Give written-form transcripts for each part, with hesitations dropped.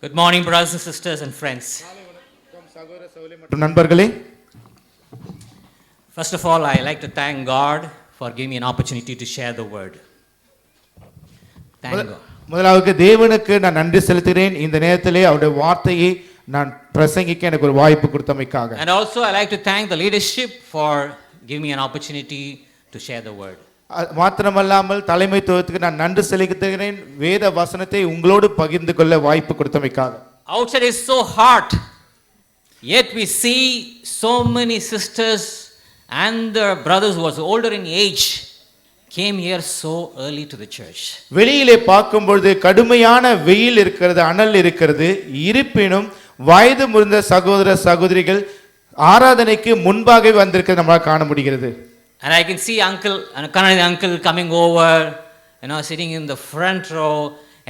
Good morning, brothers and sisters and friends. நண்பர்களே, First of all, I like to thank God for giving me an opportunity to share the word. Thank God. முதலாவது தேவனுக்கு நான் நன்றி செலுத்துகிறேன். இந்த நேரத்திலே அவருடைய வார்த்தையை நான் பிரசங்கிக்க எனக்கு ஒரு வாய்ப்பு கொடுத்தமைக்காக. And also I like to thank the leadership for giving me an opportunity to share the word. மாத்திரமல்லாமல் தலைமைத்துவத்துக்கு நான் நன்றி செலுத்துகிறேன். வேத வசனத்தை உங்களோடு பகிர்ந்து கொள்ள வாய்ப்பு கொடுத்தமைக்காக. Outside is so hot, yet we see so many sisters and their brothers who was older in age came here so early to the church. வெளியிலே பார்க்கும்போது கடுமையான வெயில் இருக்கிறது, அனல் இருக்கிறது. இருப்பினும் வயது முதிர்ந்த சகோதர சகோதரிகள் ஆராதனைக்கு முன்பாகவே வந்திருக்கிறது நம்மால் காண முடிகிறது. And I can see Kannadi uncle coming over, sitting in the front row,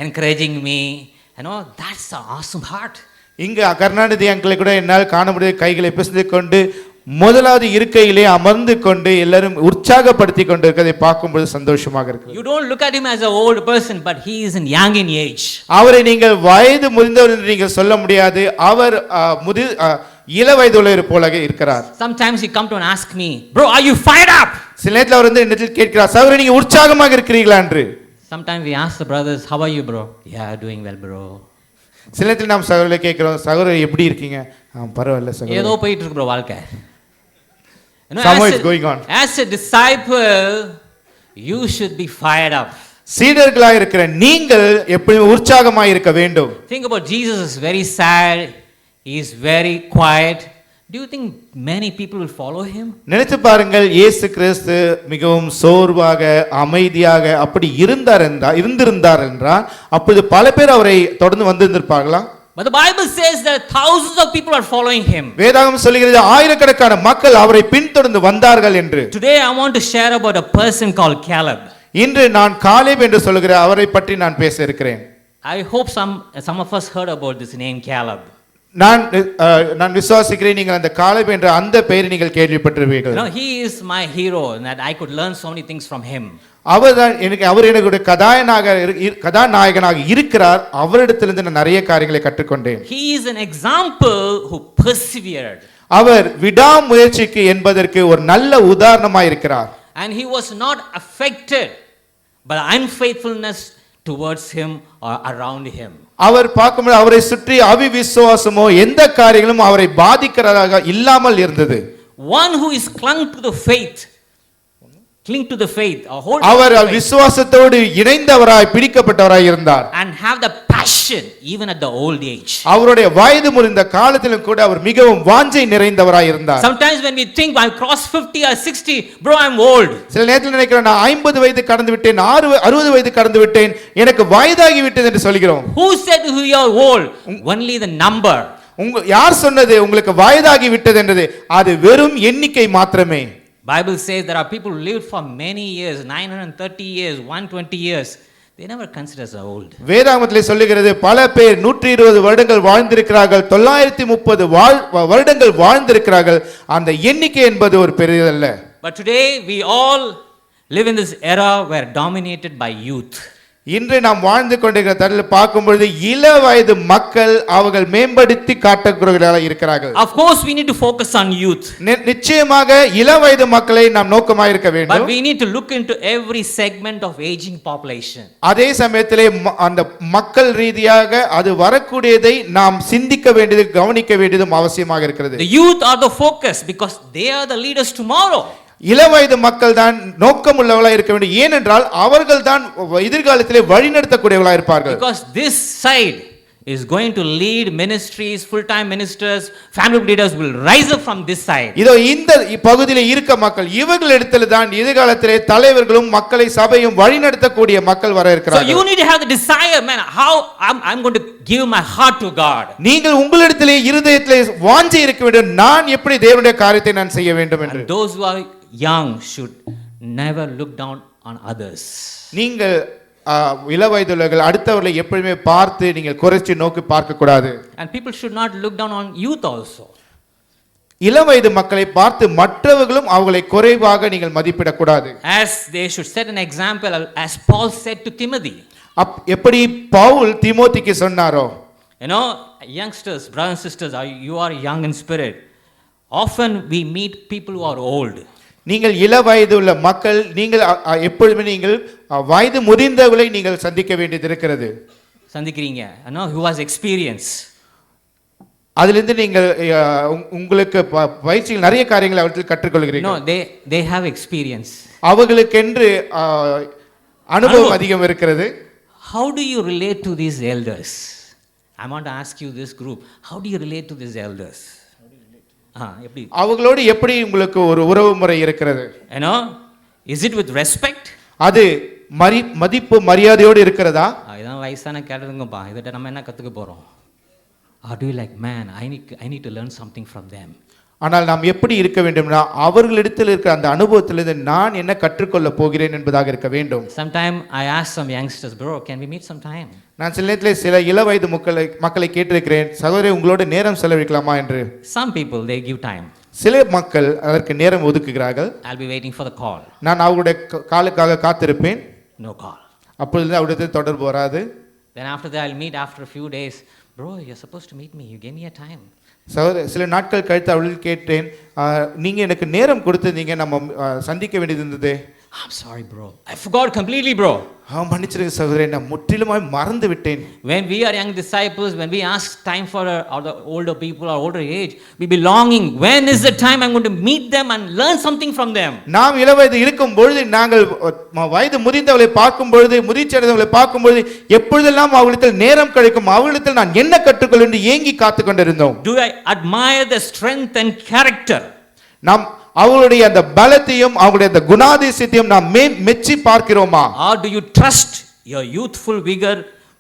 encouraging me. That's an awesome heart. இங்கு கருணாநிதி அங்கிளை கூட என்னால் காண முடியாது. கைகளை பிசைந்து கொண்டு முதலாவது இருக்கையிலே அமர்ந்து கொண்டு எல்லாரும் உற்சாகப்படுத்தி கொண்டு இருக்கிறதை பார்க்கும்போது சந்தோஷமாக இருக்கு. You don't look at him as an old person, but he is young in age. அவரை நீங்கள் வயது முதிர்ந்தவர் என்று நீங்கள் சொல்ல முடியாது. அவர் இள வயது உள்ளவர் போல இருக்கிறார். Sometimes he come to and ask me, bro, are you fired up? சில நேரத்தில் அவர் என்னிடத்தில் கேட்கிறார், சகோதரரே நீங்க உற்சாகமாக இருக்கிறீர்களா என்று. Sometimes we ask the brothers, how are you bro? Yeah, doing well bro. சில நேரத்தில் நாம் சகோதரரை கேட்கிறோம், சகோதரர் எப்படி இருக்கீங்க? பரவாயில்லை சகோதரர். ஏதோ போயிட்டு இருக்கு bro வாழ்க்கை. Somehow it's going on. As a disciple, you should be fired up. சீடர்களாக இருக்கிற நீங்கள் எப்பவும் உற்சாகமாக இருக்க வேண்டும். Think about Jesus is very sad. He is very quiet. Do you think many people will follow him? நினைத்து பாருங்கள், இயேசு கிறிஸ்து மிகவும் சோர்வாக அமைதியாக அப்படி இருந்திருந்தார் என்றால் அப்போது பல பேர் அவரை தொடர்ந்து வந்திருப்பார்களா? But the Bible says that thousands of people are following him. வேதாகமம் சொல்கிறது ஆயிரக்கணக்கான மக்கள் அவரை பின்தொடர்ந்து வந்தார்கள் என்று. Today I want to share about a person called Caleb. இன்று நான் காலேப் என்று சொல்கிற அவரை பற்றி நான் பேச இருக்கிறேன். I hope some of us heard about this name Caleb. நான் விசுவாசிக்கிறேன் நீங்கள் அந்த காலேப் என்ற அந்த பெயரை நீங்கள் கேள்விப்பட்டிருப்பீர்கள். He is my hero and that I could learn so many things from him. அவர் எனக்கு கதாநாயகனாக இருக்கிறார். அவரிடத்திலிருந்து நான் நிறைய காரியங்களை கற்றுக்கொண்டேன். He is an example who persevered. அவர் விடாமுயற்சிக்கு என்பதற்கு ஒரு நல்ல உதாரணமாக இருக்கிறார். And he was not affected by unfaithfulness towards him or around him. அவர் பார்க்கும்போது அவரை சுற்றி அவிவிசுவாசமோ எந்த காரியங்களும் அவரை பாதிக்கிறதாக இல்லாமல் இருந்தது. One who is clung to the faith, அவர் விசுவாசத்தோடு இணைந்தவராய் பிடிக்கப்பட்டவராய் இருந்தார். And have the passion even at the old age. அவருடைய வயது முதிர்ந்த காலத்திலும் கூட அவர் மிகவும் வாஞ்சை நிறைந்தவராய் இருந்தார். Sometimes when we think I cross 50 or 60, bro I'm old. சில நேரத்தில் நினைக்கிறோம் நான் 50 வயது கடந்து விட்டேன், 60 வயது கடந்து விட்டேன், எனக்கு வயதாகி விட்டது என்று சொல்கிறோம். Who said you are old? Only the number. யார் சொன்னது உங்களுக்கு வயதாகி விட்டது என்றது? அது வெறும் எண்ணிக்கை மாத்திரமே. Bible says there are people who lived for many years, 930 years, 120 years. They never consider as old. வேதாகமத்திலே சொல்லுகிறது பல பேர் 120 வருடங்கள் வாழ்ந்திருக்கிறார்கள், 930 வருடங்கள் வாழ்ந்திருக்கிறார்கள். அந்த எண்ணிக்கை என்பது ஒரு பெரியதல்ல. But today we all live in this era where dominated by youth. இன்று நாம் வாழ்ந்து கொண்டிருக்கிற தருணத்தில் பார்க்கும்போது இள வயது மக்கள் அவர்கள் மேம்படுத்தி காட்டக்கூடியவர்களாக இருக்கிறார்கள். Of course we need to focus on youth. நிச்சயமாக இள வயது மக்களை நாம் நோக்கமாக இருக்க வேண்டும். But we need to look into every segment of aging population. அதே சமயத்திலே அந்த மக்கள் ரீதியாக அது வரக்கூடியதை நாம் சிந்திக்க வேண்டியது கவனிக்க வேண்டியதும் அவசியமாக இருக்கிறது. The youth are the focus because they are the leaders tomorrow. இளவயது மக்கள் தான் நோக்கம் உள்ளவர்களாக இருக்க வேண்டும். ஏனென்றால் அவர்கள் தான் எதிர்காலத்திலே வழிநடத்தக்கூடியவர்களாக இருப்பார்கள். Because this side is going to lead ministries, full-time ministers, family leaders will rise up from this side. இதோ இந்த பகுதியிலே இருக்க மக்கள் இவர்களிடத்தில் தான் எதிர்காலத்திலே தலைவர்களும் மக்களை சபையும் வழிநடத்தக்கூடிய மக்கள் வர இருக்கிறார்கள். So you need to have the desire, man, how I'm going to give my heart to God. நீங்கள் உங்களிடத்திலே இருதயத்திலே வாஞ்சை இருக்க வேண்டும், நான் எப்படி தேவனுடைய காரியத்தை நான் செய்ய வேண்டும் என்று. And those who are young should never look down on others. நீங்கள் இளவயதுள்ளவர்கள் அடுத்தவர்களை எப்பவுமே பார்த்து நீங்கள் குறைச்சி நோக்கி பார்க்க கூடாது. And people should not look down on youth also. இளவயது மக்களை பார்த்து மற்றவர்களும் அவங்களை குறைவாக நீங்கள் மதிப்பிடக் கூடாது. As they should set an example, as Paul said to Timothy. எப்படி பவுல் தீமோத்திக்கு சொன்னாரோ, You know, youngsters, brothers and sisters, you are young in spirit. Often we meet people who are old. நீங்கள் இள வயது உள்ள மக்கள், நீங்கள் எப்பொழுதுமே நீங்கள் வயது முதிர்ந்தவர்களை நீங்கள் சந்திக்க வேண்டியது இருக்கிறது. சந்திக்கிறீங்க, you know, who has experience. அதிலிருந்து நீங்கள் உங்களுக்கு பயிற்சியில் நிறைய காரியங்களை அவர்கள் கற்றுக்கொள்கிறீர்கள். No, they have experience. அவர்களுக்கென்று அனுபவம் அதிகம் இருக்கிறது. How do you relate to these elders? I want to ask you, this group, how do you relate to these elders? எப்படி அவங்களோடு எப்படி உங்களுக்கு ஒரு உறவு முறை இருக்கிறது? You know, is it with respect? அது மதிப்பு மரியாதையோடு இருக்கிறதா? இதான் வயசான கேட்டதுங்கப்பா, இதை நம்ம என்ன கற்றுக்க போகிறோம்? Or do you like, man, I need to learn something from them? ஆனால் நாம் எப்படி இருக்க வேண்டும்னா அவர்களிடத்தில் இருக்கிற அந்த அனுபவத்திலிருந்து நான் என்ன கற்றுக்கொள்ள போகிறேன் என்பதாக இருக்க வேண்டும். Sometime I ask some youngsters, bro, can we meet sometime? நான் சில நேரத்தில் சில இள வயது மக்களை கேட்டிருக்கிறேன், சகோதரி உங்களோட நேரம் செலவழிக்கலாமா என்று. Some people they give time. சில மக்கள் அதற்கு நேரம் ஒதுக்குகிறார்கள். I'll be waiting for the call. நான் அவருடைய காலுக்காக காத்திருப்பேன். No call. அப்பொழுது அவருடைய தொடர்பு வராது. Then after that I'll meet after a few days. Bro, you're supposed to meet me. You gave me a time. சகோதரி சில நாட்கள் கழித்து அவர்கள் கேட்டேன், நீங்க எனக்கு நேரம் கொடுத்திருந்தீங்க, நம்ம சந்திக்க வேண்டியது இருந்தது. I'm sorry, bro. I forgot completely, bro. மன்னிச்சிருங்க சகோதரி, நான் முற்றிலுமாய் மறந்து விட்டேன். When we are young disciples, when we ask time for the older people or older age, we be longing, when is the time I'm going to meet them and learn something from them? நாம் இள வயது இருக்கும் பொழுது, நாங்கள் வயது முதிர்ந்தவர்களை பார்க்கும் பொழுது, முதிர்ச்சி அடைந்தவர்களை பார்க்கும் பொழுது, எப்பொழுதெல்லாம் அவர்களிடத்தில் நேரம் கிடைக்கும், அவர்களிடத்தில் நான் என்ன கற்றுக்கொள்ள என்று ஏங்கி காத்து கொண்டிருந்தோம். Do I admire the strength and character? நாம் அவருடைய அந்த பலத்தையும் அவருடைய அந்த குணாதிசயத்தையும் நாம் மெச்சி பார்க்கிறோமா? Or do you trust your youthful vigor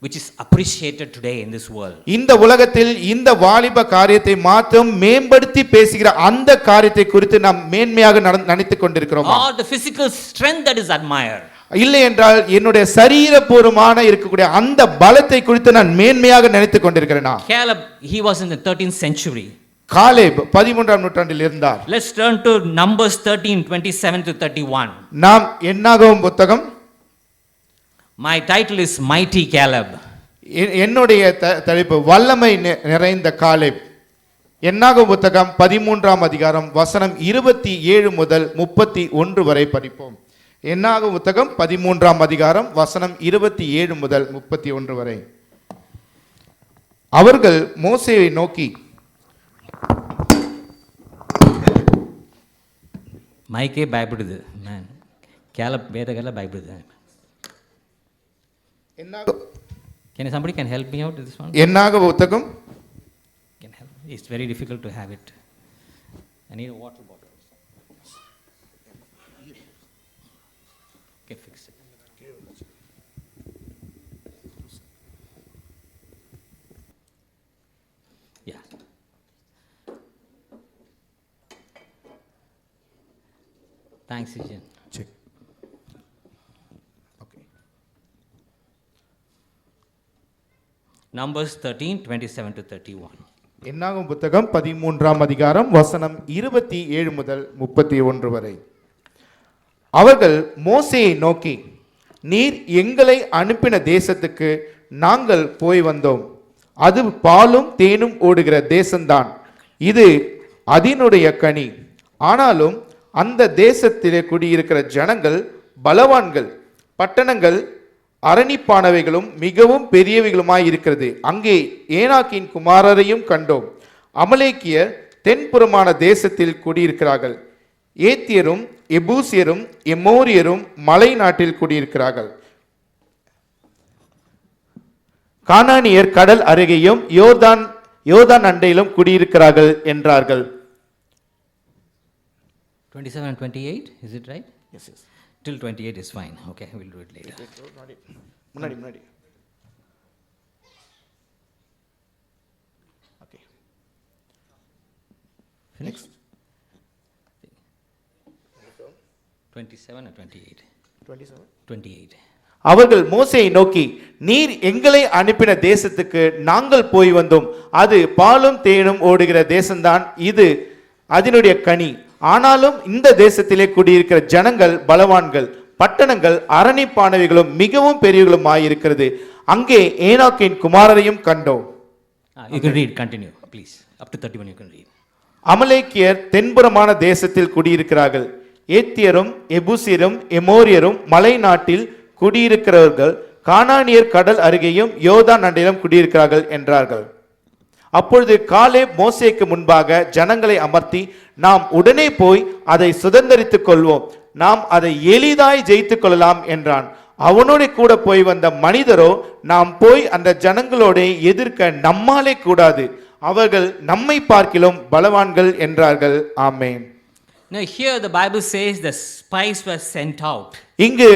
which is appreciated today in this world? இந்த உலகத்தில் இந்த வாலிப காரியத்தை மாத்திரம் மேம்படுத்தி பேசுகிற அந்த காரியத்தை குறித்து நாம் மேன்மையாக நினைத்துக் கொண்டிருக்கிறோமா? Or the physical strength that is admired? இல்லை என்றால் என்னுடைய சரீரபூர்வமான இருக்கக்கூடிய அந்த பலத்தை குறித்து நான் மேன்மையாக நினைத்துக் கொண்டிருக்கிறேனா? Caleb, he was in the 13th century. Caleb 13ஆம் நூற்றாண்டில் இருந்தார். Let's turn to Numbers 13:27 to 31. நாம் என்னாகும் புத்தகம். My title is Mighty Caleb. என்னுடைய தலைப்பு வல்லமை நிறைந்த காலேப். என்னாகும் புத்தகம் 13ஆம் அதிகாரம் வசனம் 27 முதல் 31 வரை படிப்போம். என்னாகும் புத்தகம் 13ஆம் அதிகாரம் வசனம் 27 முதல் 31 வரை. அவர்கள் மோசேயை நோக்கி, மைக்கே பயப்படுது, மேன். கேலப் வேதகல பயப்படுது. Can somebody can help me out with this one? என்னாக புத்தகம் Can help. It's very difficult to have it. I need a water bottle. Okay, fix it. Yeah. Thanks, Eugene. Check. Okay. Numbers 13:27 to 31. என்னாகும் புத்தகம் 13ஆம் அதிகாரம் வசனம் 27 முதல் 31 வரை. அவர்கள் மோசேயை நோக்கி, நீர் எங்களை அனுப்பின தேசத்துக்கு நாங்கள் போய் வந்தோம். அது பாலும் தேனும் ஓடுகிற தேசம்தான். இது அதனுடைய கனி. ஆனாலும் அந்த தேசத்திலே குடியிருக்கிற ஜனங்கள் பலவான்கள், பட்டணங்கள் அரணிப்பானவைகளும் மிகவும் பெரியவைகளுமாய் இருக்கிறது. அங்கே ஏனாக்கின் குமாரரையும் கண்டோம். அமலேக்கியர் தென்புறமான தேசத்தில் குடியிருக்கிறார்கள். ஏத்தியரும் எபூசியரும் எமோரியரும் மலை நாட்டில் குடியிருக்கிறார்கள். கானானியர் கடல் அருகேயும் யோர்தான் அண்டையிலும் குடியிருக்கிறார்கள் என்றார்கள். 27 and 28, is it right? Yes. Till 28 is fine. Okay, we'll do it later. முன்னாடி. Okay. Next. 27 and 28. 28. அவர்கள் மோசேயை நோக்கி, நீர் எங்களை அனுப்பின தேசத்துக்கு நாங்கள் போய் வந்தோம். அது பாலும் தேனும் ஓடுகிற தேசம்தான். இது அதனுடைய கனி. ஆனாலும் இந்த தேசத்திலே குடியிருக்கிற ஜனங்கள் பலவான்கள், பட்டணங்கள் அரணிப்பானவைகளும் மிகவும் பெரியவர்களும் ஆயிருக்கிறது. அங்கே ஏனாக்கின் குமாரரையும் கண்டோம். You can read, continue, please. Up to 31 you can read. அமலேக்கியர் தென்புறமான தேசத்தில் குடியிருக்கிறார்கள். ஏத்தியரும் எபூசியரும் எமோரியரும் மலை நாட்டில் குடியிருக்கிறவர்கள், கானானியர் கடல் அருகேயும் யோர்தான் அண்டையிலும் குடியிருக்கிறார்கள் என்றார்கள். அப்பொழுது காலேப் மோசேக்கு முன்பாக ஜனங்களை அமர்த்தி, நாம் உடனே போய் அதை சுதந்தரித்துக் கொள்வோம், நாம் அதை எளிதாய் ஜெயித்துக் கொள்ளலாம் என்றான். அவனோட கூட போய் வந்த மனிதரோ, நாம் போய் அந்த ஜனங்களோட எதிர்க்க நம்மாலே கூடாது, அவர்கள் நம்மை பார்க்கிலும் பலவான்கள் என்றார்கள். ஆமென். Now here the Bible says the spies were sent out. இங்கு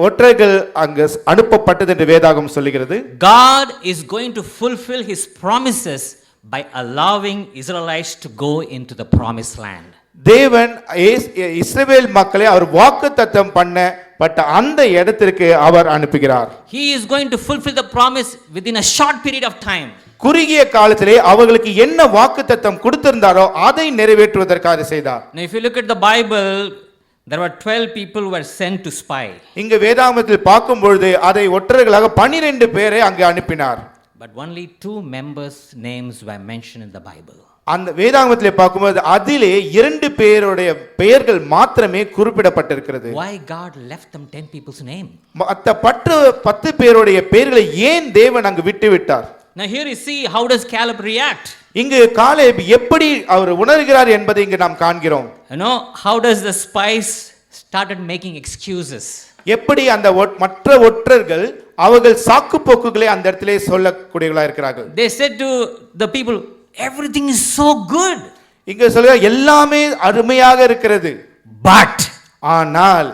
ஒற்றர்கள் அங்கு அனுப்பப்பட்டது என்று வேதாகம் சொல்லுகிறது. God is going to fulfill his promises by allowing Israelites to go into the promised land. தேவன் இஸ்ரவேல் மக்களை அவர் வாக்குத்தத்தம் பண்ணப்பட்ட அந்த இடத்திற்கு அவர் அனுப்புகிறார். He is going to fulfill the promise within a short period of time. குறுகிய காலத்திலே அவர்களுக்கு என்ன வாக்குத்தத்தம் கொடுத்திருந்தாரோ அதை நிறைவேற்றுவதற்காக செய்தார். Now if you look at the Bible, there were 12 people who were sent to spy. இங்கு வேதாகமத்தில் பார்க்கும் பொழுது அதை ஒற்றர்களாக 12 பேரை அங்கு அனுப்பினார். But only 2 members' names were mentioned in the Bible. அந்த வேதாகமத்திலே பார்க்கும்போது அதிலே 2 பேருடைய பெயர்கள் மாத்திரமே குறிப்பிடப்பட்டிருக்கிறது. Why God left them 10 people's name? மற்ற 10 பேருடைய பெயர்களை ஏன் தேவன் அங்கு விட்டு விட்டார்? Now here you see how does Caleb react? இங்கு காலேப் எப்படி அவர் உணர்கிறார் என்பதை இங்கு நாம் காண்கிறோம். You know, how does the spies started making excuses? எப்படி அந்த மற்ற ஒற்றர்கள் அவர்கள் சாக்கு போக்குகளை அந்த இடத்திலே சொல்லக்கூடியவர்களா இருக்கிறார்கள். They said to the people, everything is so good. இங்க சொல்ற எல்லாமே அருமையாக இருக்கிறது. But ஆனால்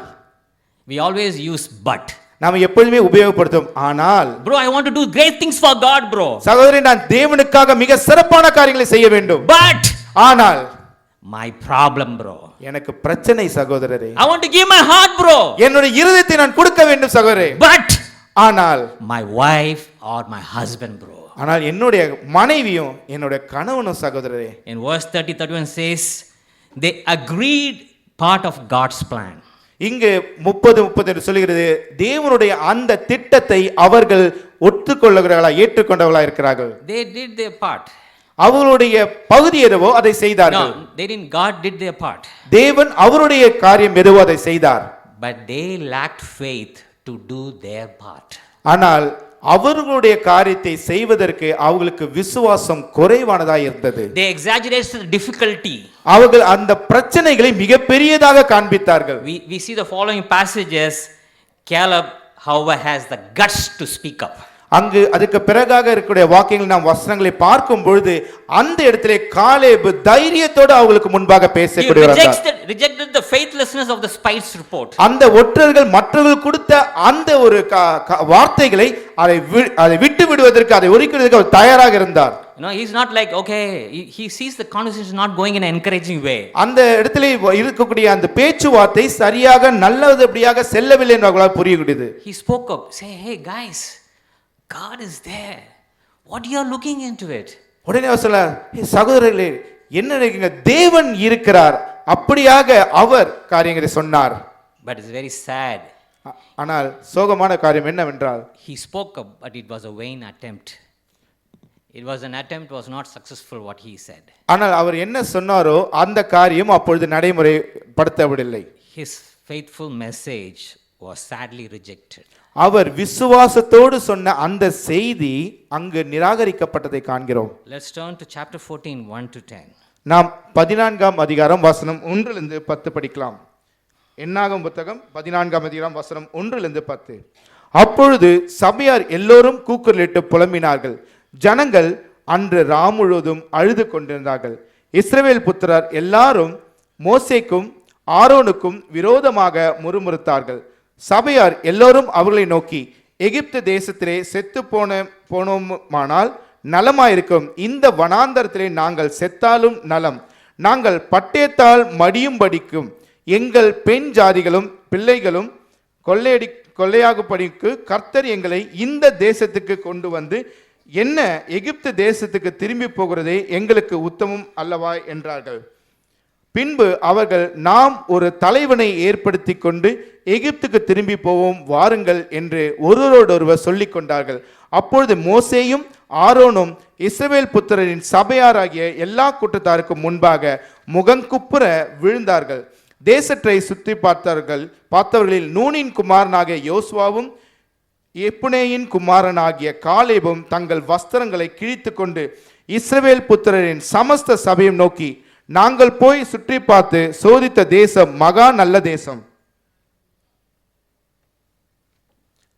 we always use but. நாம் எப்பொழுதுமே உபயோகப்படுத்தும் ஆனால். Bro, I want to do great things for God, bro. சகோதரன், நான் தேவனுக்காக மிக சிறப்பான காரியங்களை செய்ய வேண்டும். But ஆனால் my problem, bro. எனக்கு பிரச்சனை சகோதரரே. I want to give my heart, bro. என்னுடைய இருதயத்தை நான் கொடுக்க வேண்டும் சகோதரே. But ஆனால் my wife or my husband, bro. ஆனால் என்னுடைய மனைவியும் என்னுடைய கணவனும் சகோதரரே. In verse 30-31 says they agreed part of God's plan. இங்கு 30 என்று சொல்கிறது, தேவனுடைய அந்த திட்டத்தை அவர்கள் ஒத்துக்கொள்ளுகிறார்களா, ஏற்றுக்கொண்டவர்களா இருக்கிறார்கள். They did their part. அவருடைய பகுதி எதுவோ அதை செய்தார்கள். No, they didn't. God did their part. தேவன் அவருடைய காரியம் எதுவோ அதை செய்தார். But they lacked faith to do their part. ஆனால் அவர்களுடைய காரியத்தை செய்வதற்கு அவர்களுக்கு விசுவாசம் குறைவானதாக இருந்தது. They exaggerated the difficulty. அவர்கள் அந்த பிரச்சனைகளை மிக பெரியதாக காண்பித்தார்கள். We see the following passages. Caleb, however, has the guts to speak up. அங்கு அதுக்கு பிறகாக இருக்கக்கூடிய வாக்கியங்கள் நாம் வசனங்களை பார்க்கும் பொழுது அந்த இடத்திலே காலேப் தைரியத்தோடு அவங்களுக்கு முன்பாக பேசக்கூடியவராக rejected the faithlessness of the spies report. அந்த ஒற்றர்கள் மற்றவர்கள் கொடுத்த அந்த ஒரு வார்த்தைகளை அதை விட்டு விடுவதற்கு, அதை ஒதுக்குவதற்கு அவர் தயாராக இருந்தார். You know, he's not like, okay, he sees the conversation not going in an encouraging way. அந்த இடத்திலே இருக்கக்கூடிய அந்த பேச்சுவார்த்தை சரியாக நல்லபடியாக செல்லவில்லை என்று அவர்களால் புரியக்கூடியது. He spoke up, say, hey guys, God is there. What you are looking into it? உடனே அவர் சொல்றார், சகோதரர்களே என்ன நினைக்கிறீங்க, தேவன் இருக்கிறார். அப்படியாக அவர் காரியங்களை சொன்னார். But it's very sad. ஆனால் சோகமான காரியம் என்னவென்றால், He spoke up, but it was a vain attempt. It was an attempt, was not successful what he said. ஆனால் அவர் என்ன சொன்னாரோ அந்த காரியம் அப்பொழுது நடைமுறைப்படுத்தப்படவில்லை. His faithful message was sadly rejected. அவர் விசுவாசத்தோடு சொன்ன அந்த செய்தி அங்கு நிராகரிக்கப்பட்டதை காண்கிறோம். Let's turn to chapter 14, 1-10. நாம் 14ஆம் அதிகாரம் வசனம் 1-10 படிக்கலாம். என்னாகும் புத்தகம் 14ஆம் அதிகாரம் வசனம் 1-10. அப்பொழுது சபையார் எல்லோரும் கூக்குரலிட்டு புலம்பினார்கள். ஜனங்கள் அன்று முழுவதும் அழுது கொண்டிருந்தார்கள். இஸ்ரவேல் புத்திரர் எல்லாரும் மோசேக்கும் ஆரோனுக்கும் விரோதமாக முறுமுறுத்தார்கள். சபையார் எல்லோரும் அவர்களை நோக்கி, எகிப்து தேசத்திலே செத்து போனோமானால் நலமாயிருக்கும், இந்த வனாந்தரத்திலே நாங்கள் செத்தாலும் நலம், நாங்கள் பட்டயத்தால் மடியும்படிக்கும் எங்கள் பெண் ஜாதிகளும் பிள்ளைகளும் கொள்ளையாகும்படிக்கு கர்த்தர் எங்களை இந்த தேசத்துக்கு கொண்டு வந்து என்ன எகிப்து தேசத்துக்கு திரும்பி போகிறதே எங்களுக்கு உத்தமம் அல்லவா என்றார்கள். பின்பு அவர்கள் நாம் ஒரு தலைவனை ஏற்படுத்தி கொண்டு எகிப்துக்கு திரும்பி போவோம் வாருங்கள் என்று ஒருவரோடொருவர் சொல்லிக் கொண்டார்கள். அப்பொழுது மோசேயும் ஆரோனும் இஸ்ரவேல் புத்திரரின் சபையாராகிய எல்லா கூட்டத்தாருக்கும் முன்பாக முகங்குப்புற விழுந்தார்கள். தேசத்தை சுற்றி பார்த்தவர்களில் நூனின் குமாரனாகிய யோசுவாவும் எப்புனேயின் குமாரனாகிய காலேபும் தங்கள் வஸ்திரங்களை கிழித்து கொண்டு இஸ்ரவேல் புத்திரரின் சமஸ்த சபையும் நோக்கி, நாங்கள் போய் சுற்றி பார்த்து சோதித்த தேசம் மகா நல்ல தேசம்.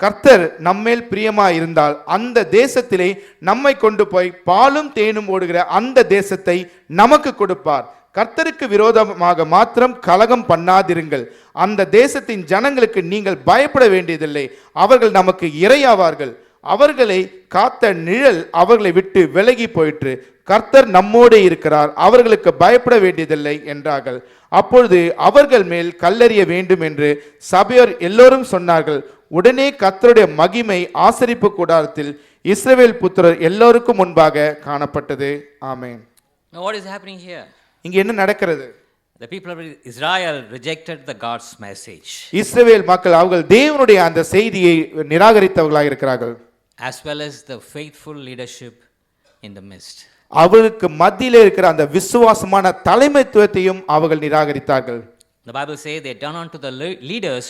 கர்த்தர் நம்மேல் பிரியமா இருந்தால் அந்த தேசத்திலே நம்மை கொண்டு போய் பாலும் தேனும் ஓடுகிற அந்த தேசத்தை நமக்கு கொடுப்பார். கர்த்தருக்கு விரோதமாக மாத்திரம் கலகம் பண்ணாதிருங்கள். அந்த தேசத்தின் ஜனங்களுக்கு நீங்கள் பயப்பட வேண்டியதில்லை. அவர்கள் நமக்கு இரையாவார்கள். அவர்களை காத்த நிழல் அவர்களை விட்டு விலகி போயிற்று. கர்த்தர் நம்மோடு இருக்கிறார், அவர்களுக்கு பயப்பட வேண்டியதில்லை என்றார்கள். அப்பொழுது அவர்கள் மேல் கல்லெறிய வேண்டும் என்று சபையோர் எல்லோரும் சொன்னார்கள். உடனே கர்த்தருடைய மகிமை ஆசரிப்பு கூடாரத்தில் இஸ்ரவேல் புத்திரர் எல்லோருக்கும் முன்பாக காணப்பட்டது. ஆமென். Now what is happening here? இங்க என்ன நடக்கிறது? The people of Israel rejected the God's message. இஸ்ரவேல் மக்கள் அவர்கள் தேவனுடைய அந்த செய்தியை நிராகரித்தவர்களாக இருக்கிறார்கள். As well as the faithful leadership in the midst. அவருக்கு மத்தியிலே இருக்கிற அந்த விசுவாசமான தலைமைத்துவத்தையும் அவர்கள் நிராகரித்தார்கள். The Bible says they turned on to the leaders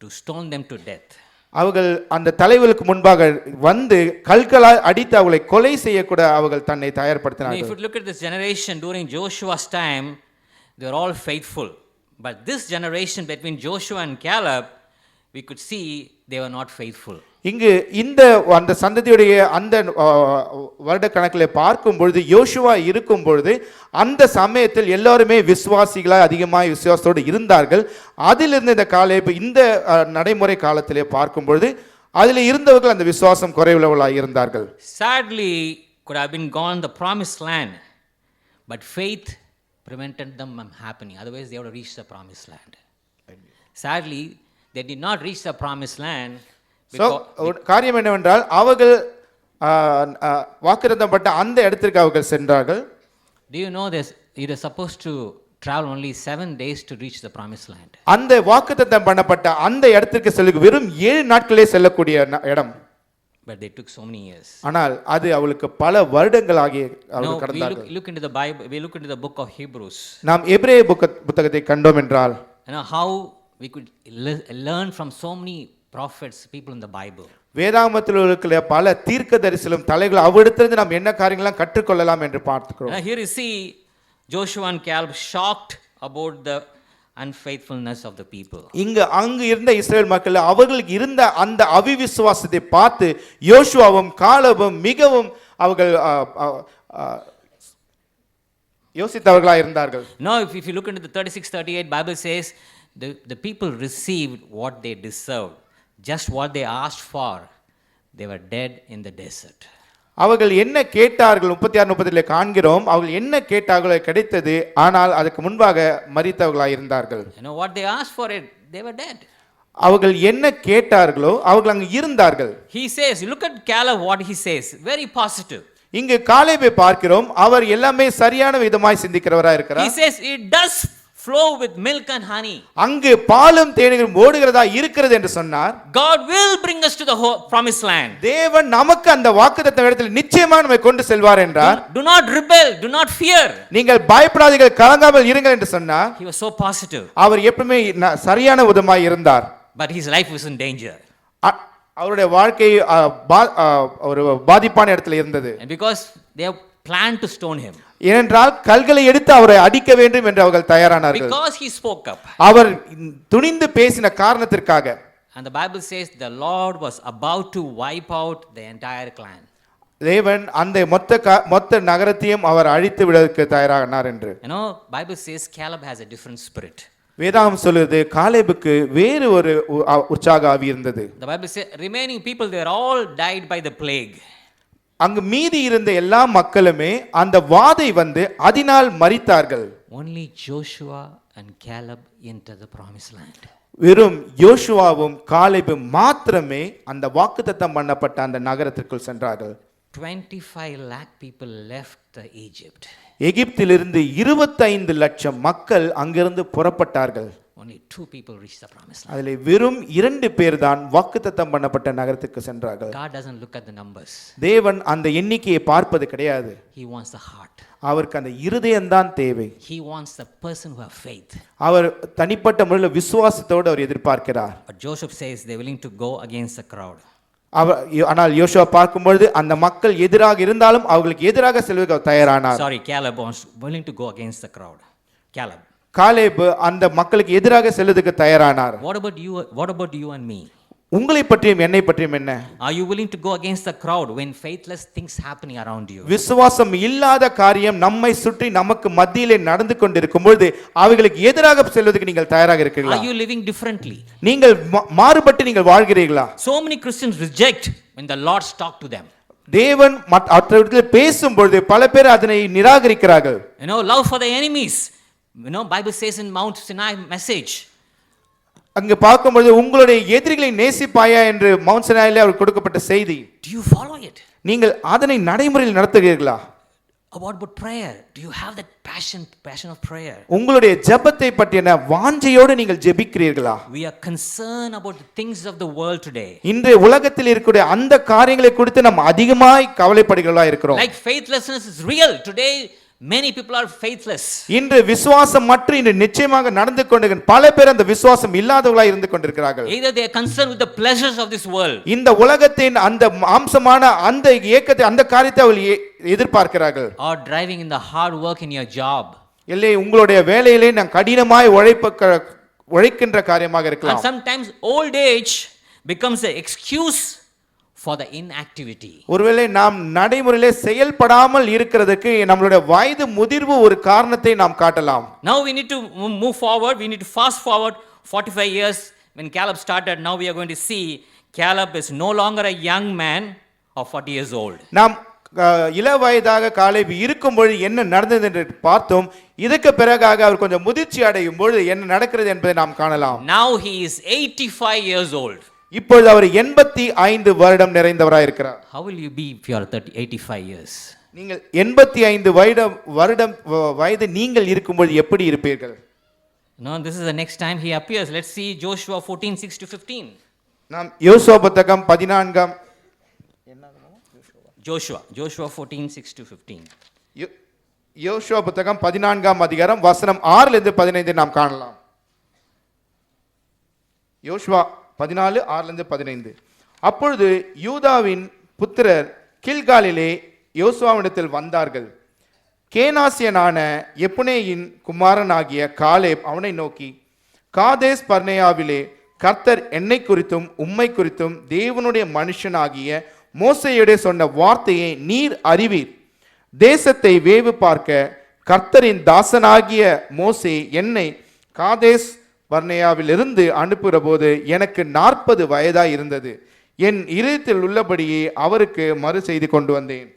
to stone them to death. அவர்கள் அந்த தலைவர்களுக்கு முன்பாக வந்து கல்களால் அடித்து அவர்களை கொலை செய்யக்கூட அவர்கள் தன்னை If தயார்படுத்தினார்கள். you look at this generation during Joshua's time, they were all faithful. But this generation between Joshua and Caleb, we could see they were not faithful. இங்கு அந்த சந்ததியுடைய அந்த வருட கணக்கில் பார்க்கும் பொழுது யோசுவா இருக்கும் பொழுது அந்த சமயத்தில் எல்லாருமே விசுவாசிகளாக அதிகமாக விசுவாசத்தோடு இருந்தார்கள். அதிலிருந்து இந்த காலேப் இந்த நடைமுறை காலத்திலே பார்க்கும் பொழுது அதில் இருந்தவர்கள் அந்த விசுவாசம் குறைவுள்ளவர்களாக இருந்தார்கள். Sadly, could have been gone the promised land, but faith prevented them from happening. Otherwise, they would have reached the promised land. Sadly, they did not reach the promised land. காரியம் என்னவென்றால் அவர்கள் வாக்குத்தத்தப்பட்ட அந்த இடத்திற்கு அவர்கள் சென்றார்கள். Do you know this? It is supposed to travel only 7 days to reach the promised land. அந்த வாக்குத்தத்தம் பண்ணப்பட்ட அந்த இடத்திற்கு செல்ல வெறும் 7 நாட்களே செல்லக்கூடிய இடம். But they took so many years. ஆனால் அது அவளுக்கு பல வருடங்கள் ஆகிய அவர்கள் கடந்தார்கள். Look into the Bible. We look into the book of Hebrews. நாம் எபிரேய புத்தகத்தை கண்டோம் என்றால் how we could learn from so many prophets, people in the Bible. வேதாகமத்தில் இருக்கிற பல தீர்க்கதரிசிகளும் தலைகள் அவரிடத்திலிருந்து நாம் என்ன காரியங்களாம் கற்றுக்கொள்ளலாம் என்று பார்க்கிறோம். Here you see Joshua and Caleb shocked about the unfaithfulness of the people. அங்கு இருந்த இஸ்ரவேல் மக்கள் அவர்களுக்கு இருந்த அந்த அவிவிசுவாசத்தை பார்த்து யோசுவாவும் காலேபும் மிகவும் அவர்கள் யோசித்தவர்களாக இருந்தார்கள். Now if you look into the 36-38 Bible says the people received what they deserved. Just what they asked for, they were dead in the desert. அவர்கள் என்ன கேட்டார்கள் 36-37 காண்கிறோம். அவர்கள் என்ன கேட்டார்களோ கிடைத்தது, ஆனால் அதுக்கு முன்பாக மரித்தவர்களாக இருந்தார்கள். You know what they asked for it, they were dead. அவர்கள் என்ன கேட்டார்களோ அவர்கள் அங்கு இருந்தார்கள். He says, look at Caleb what he says, very positive. இங்கு காலேபை பார்க்கிறோம், அவர் எல்லாமே சரியான விதமாய் சிந்திக்கிறவராய் இருக்கிறார். He says it does flow with milk and honey. அங்கு பாலும் தேனும் ஓடுகிறதா இருக்கிறது என்று சொன்னார். God will bring us to the promised land. தேவன் நமக்கு அந்த வாக்குத்தத்த இடத்தில் நிச்சயமாக நம்மை கொண்டு செல்வார் என்றார். Do not rebel, do not fear. நீங்கள் பயப்படாதீர்கள், கலங்காமல் இருங்கள் என்று சொன்னார். He was so positive. அவர் எப்பவுமே சரியான விதமாய் இருந்தார். But his life was in danger. அவருடைய வாழ்க்கை ஒரு பாதிப்பான இடத்துல இருந்தது. And because they have planned to stone him. ஏனென்றால் கல்களை எடுத்து அவரை அடிக்க வேண்டும் என்று அவர்கள் தயாரானார்கள். Because he spoke up. அவர் துணிந்து பேசின காரணத்திற்காக. And the Bible says the Lord was about to wipe out the entire clan. தேவன் அந்த மொத்த நகரத்தையும் அவர் அழித்து விடுவதற்கு தயாரானார் என்று. You know, Bible says Caleb has a different spirit. வேதாகம் சொல்லுது காலேபுக்கு வேறு ஒரு உற்சாக ஆவி இருந்தது. The Bible says remaining people they all died by the plague. அங்கு மீதி இருந்த எல்லா மக்களுமே அந்த வாதை வந்து அதனால் மரித்தார்கள். Only Joshua and Caleb entered the promised land. வெறும் யோசுவாவும் காலேபும் மாத்திரமே அந்த வாக்குத்தத்தம் பண்ணப்பட்ட அந்த நகரத்திற்குள் சென்றார்கள். 25 lakh people left Egypt. எகிப்திலிருந்து 25 லட்சம் மக்கள் அங்கிருந்து புறப்பட்டார்கள். Only 2 people reached the promised land. அதிலே வெறும் 2 பேர் தான் வாக்குத்தத்தம் பண்ணப்பட்ட நகரத்துக்கு சென்றார்கள். God doesn't look at the numbers. தேவன் அந்த எண்ணிக்கையை பார்ப்பது கிடையாது. He wants the heart. அவருக்கு அந்த இருதயம்தான் தேவை. He wants the person who have faith. அவர் தனிப்பட்ட முறையில் விசுவாசத்தோடு அவர் எதிர்பார்க்கிறார். But Joseph says they're willing to go against the crowd. ஆனால் யோசுவா பார்க்கும்பொழுது அந்த மக்கள் எதிராக இருந்தாலும் அவர்களுக்கு எதிராக செல்வதற்கு தயாரானார். Sorry, Caleb was willing to go against the crowd. Caleb அந்த மக்களுக்கு எதிராக செல்வதற்கு தயாரானார். What about you and me? உங்களை பற்றியும் என்னை பற்றியும் என்ன? Are you willing to go against the crowd when faithless things happening around you? விசுவாசம் இல்லாத காரியம் நம்மை சுற்றி நமக்கு மத்தியிலே நடந்து கொண்டிருக்கும் பொழுது அவைகளுக்கு எதிராக செல்வதற்கு நீங்கள் தயாராக இருக்கிறீர்களா? Are you living differently? நீங்கள் மாறுபட்டு நீங்கள் வாழ்கிறீர்களா? So many Christians reject when the Lord talk to them. தேவன் மற்றவர்கள் பேசும்பொழுது பல பேர் அதனை நிராகரிக்கிறார்கள். Love for the enemies. Bible says in Mount Sinai message. அங்க பார்க்கும்போது உங்களுடைய எதிரிகளை நேசிப்பாயா என்று மவுண்ட் சினாயிலே அவர் கொடுக்கப்பட்ட செய்தி. Do you follow it? நீங்கள் அதனை நடைமுறையில் நடத்துகிறீர்களா? About prayer. Do you have that passion of prayer? உங்களுடைய ஜெபத்தை பற்றின வாஞ்சையோடு நீங்கள் ஜெபிக்கிறீர்களா? We are concerned about the things of the world today. இன்று உலகத்தில் இருக்கக்கூடிய அந்த காரியங்களை குறித்து நாம் அதிகமாய் கவலைப்படுகிறவர்களா இருக்கிறோம். Like faithlessness is real today. Many people are faithless. இன்று விசுவாசம் மற்ற இன்று நிச்சயமாக நடந்து கொண்டிருக்கிற பல பேர் அந்த விசுவாசம் இல்லாதவர்களாய் இருந்து கொண்டிருக்கிறார்கள். Either they are concerned with the pleasures of this world. இந்த உலகத்தின் அந்த மாம்சமான அந்த ஏக்கத்தை அந்த காரியத்தை அவர்கள் எதிர்பார்க்கிறார்கள். Or driving in the hard work in your job. இல்லை உங்களுடைய வேலையிலே நான் கடினமாய் உழைக்கின்ற காரியமாக இருக்கலாம். And sometimes old age becomes an excuse for the inactivity. ஒருவேளை நாம் நடைமுறையிலே செயல்படாமல் இருக்கிறதுக்கு நம்மளுடைய வயது முதிர்வு ஒரு காரணத்தை நாம் காட்டலாம். Now we need to move forward. We need to fast forward 45 years when Caleb started. Now we are going to see Caleb is no longer a young man of 40 years old. நாம் இள வயதாக Caleb இருக்கும்போது என்ன நடந்தது என்று பார்த்தோம். இதற்கு பிறகாக அவர் கொஞ்சம் முதிர்ச்சி அடையும் பொழுது என்ன நடக்கிறது என்பதை நாம் காணலாம். Now he is 85 years old. இப்பொழுது அவர் 85 வருடம் நிறைந்தவராய் இருக்கிறார். How will you be if you are 85 years? நீங்கள் 85 வயது நீங்கள் இருக்கும்போது எப்படி இருப்பீர்கள்? No, this is the next time he appears. Let's see Joshua 14:6-15. நாம் யோசுவா புத்தகம் 14 Joshua 14:6-15. யோசுவா புத்தகம் 14 அதிகாரம் வசனம் 6 இலிருந்து 15 நாம் காணலாம். யோசுவா 14 6 15. அப்பொழுது யூதாவின் புத்திரர் கில்காலிலே யோசுவாவிடத்தில் வந்தார்கள். கேனாசியனான எப்புனேயின் குமாரனாகிய காலேப் அவனை நோக்கி, காதேஸ் பர்னேயாவிலே கர்த்தர் என்னை குறித்தும் உம்மை குறித்தும் தேவனுடைய மனுஷனாகிய மோசேயோடே சொன்ன வார்த்தையை நீர் அறிவீர். தேசத்தை வேவு பார்க்க கர்த்தரின் தாசனாகிய மோசே என்னை காதேஸ் பர்னேயாவிலிருந்து அனுப்புகிற போது எனக்கு 40 வயதாய் இருந்தது. என் இதயத்தில் உள்ளபடியே அவருக்கு மறு செய்தி கொண்டு வந்தேன்.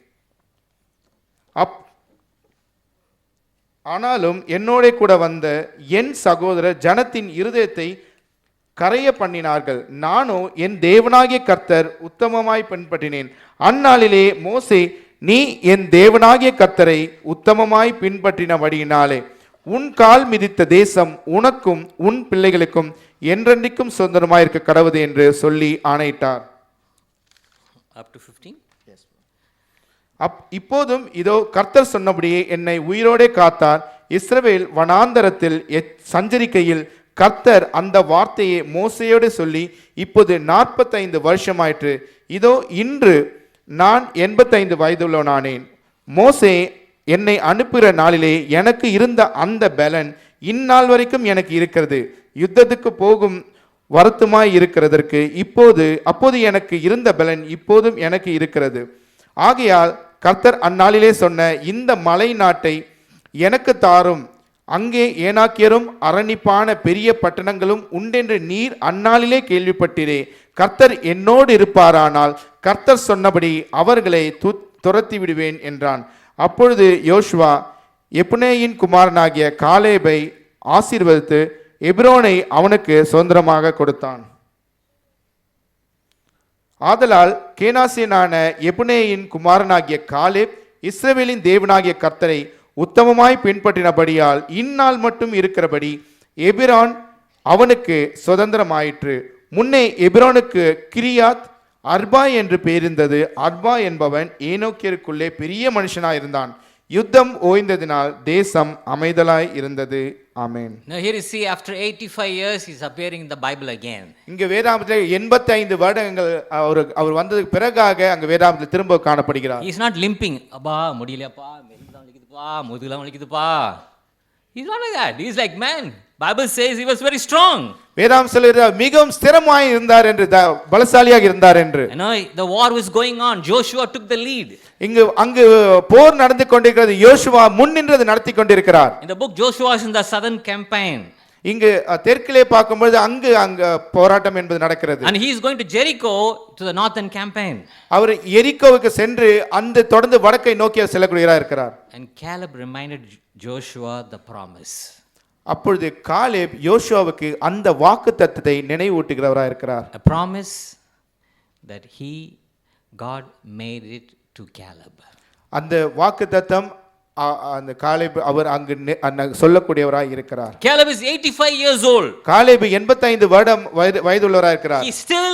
ஆனாலும் என்னோட கூட வந்த என் சகோதரர் ஜனத்தின் இருதயத்தை கரைய பண்ணினார்கள். நானோ என் தேவனாகிய கர்த்தர் உத்தமமாய் பின்பற்றினேன். அந்நாளிலே மோசே, நீ என் தேவனாகிய கர்த்தரை உத்தமமாய் பின்பற்றினபடியினாலே உன் கால் மிதித்த தேசம் உனக்கும் உன் பிள்ளைகளுக்கும் என்றென்றைக்கும் சுதந்திரமாயிருக்க கடவுது என்று சொல்லி ஆணையிட்டார். Up to 15? Yes. இப்போதும் இதோ கர்த்தர் சொன்னபடியே என்னை உயிரோடே காத்தார். இஸ்ரவேல் வனாந்தரத்தில் சஞ்சரிக்கையில் கர்த்தர் அந்த வார்த்தையை மோசேயோடு சொல்லி இப்போது 45 வருஷமாயிற்று. இதோ இன்று நான் 85 வயதுள்ளவனானேன். மோசே என்னை அனுப்புகிற நாளிலே எனக்கு இருந்த அந்த பலன் இந்நாள் வரைக்கும் எனக்கு இருக்கிறது. யுத்தத்துக்கு போகும் வருத்தமாய் இருக்கிறதற்கு அப்போது எனக்கு இருந்த பலன் இப்போதும் எனக்கு இருக்கிறது. ஆகையால் கர்த்தர் அந்நாளிலே சொன்ன இந்த மலை நாட்டை எனக்கு தாரும். அங்கே ஏனாக்கியரும் அரணிப்பான பெரிய பட்டணங்களும் உண்டென்று நீர் அந்நாளிலே கேள்விப்பட்டீரே. கர்த்தர் என்னோடு இருப்பாரானால் கர்த்தர் சொன்னபடி அவர்களை துரத்தி விடுவேன் என்றான். அப்பொழுது யோசுவா எப்புனேயின் குமாரனாகிய காலேபை ஆசீர்வதித்து எப்ரோனை அவனுக்கு சுதந்திரமாக கொடுத்தான். ஆதலால் கேனாசியனான எப்புனேயின் குமாரனாகிய காலேப் இஸ்ரவேலின் தேவனாகிய கர்த்தரை உத்தமமாய் பின்பற்றினபடியால் இந்நாள் மட்டும் இருக்கிறபடி எபிரான் அவனுக்கு சுதந்திரமாயிற்று. முன்னே எபிரோனுக்கு கிரியாத் அர்பா என்று பேரிருந்தது. அர்பா என்பவன் ஏனோக்கியருக்குள்ளே பெரிய மனுஷனாயிருந்தான். யுத்தம் ஓய்ந்ததினால் தேசம் அமைதலாய் இருந்தது. ஆமென். Now here you see, after 85 years, he's appearing in the Bible again. இங்க வேதாகமத்தில் 85 வருடங்கள் அவர் வந்ததுக்கு பிறகாக அங்க வேதாகமத்தில் திரும்ப காணப்படுகிறார். He's not limping. அப்பா முடியலையாப்பா, மெலிதான் வலிக்குதுப்பா, முதுகுலாம் வலிக்குதுப்பா. He's not like that. He's like, man, Bible says he was very strong. வேதாகம் சொல்லுகிறது மிகவும் ஸ்திரமாய் இருந்தார் என்று, பலசாலியாக இருந்தார் என்று. You know, the war was going on. Joshua took the lead. அங்கு போர் நடந்து கொண்டிருக்கிறது. யோசுவா முன்னின்று நடத்தி கொண்டிருக்கிறார். In the book, Joshua is in the southern campaign. இங்கு தெற்கிலே பார்க்கும்போது அங்கு போராட்டம் என்பது நடக்கிறது. And he is going to Jericho to the northern campaign. அவர் எரிகோவுக்கு சென்று அந்த தொடர்ந்து வடக்கை நோக்கி செல்லக்கூடியவராக இருக்கிறார். And Caleb reminded Joshua the promise. அப்பொழுது காலேப் யோசுவாவுக்கு அந்த வாக்குத்தத்தத்தை நினைவூட்டுகிறவராக இருக்கிறார். A promise that God made it to Caleb. அந்த வாக்குத்தத்தம் அந்த காலேப் அவர் அங்கு சொல்லக்கூடியவராக இருக்கிறார். Caleb is 85 years old. Caleb 85 வருடம் வயதுள்ளவராக இருக்கிறார். He is still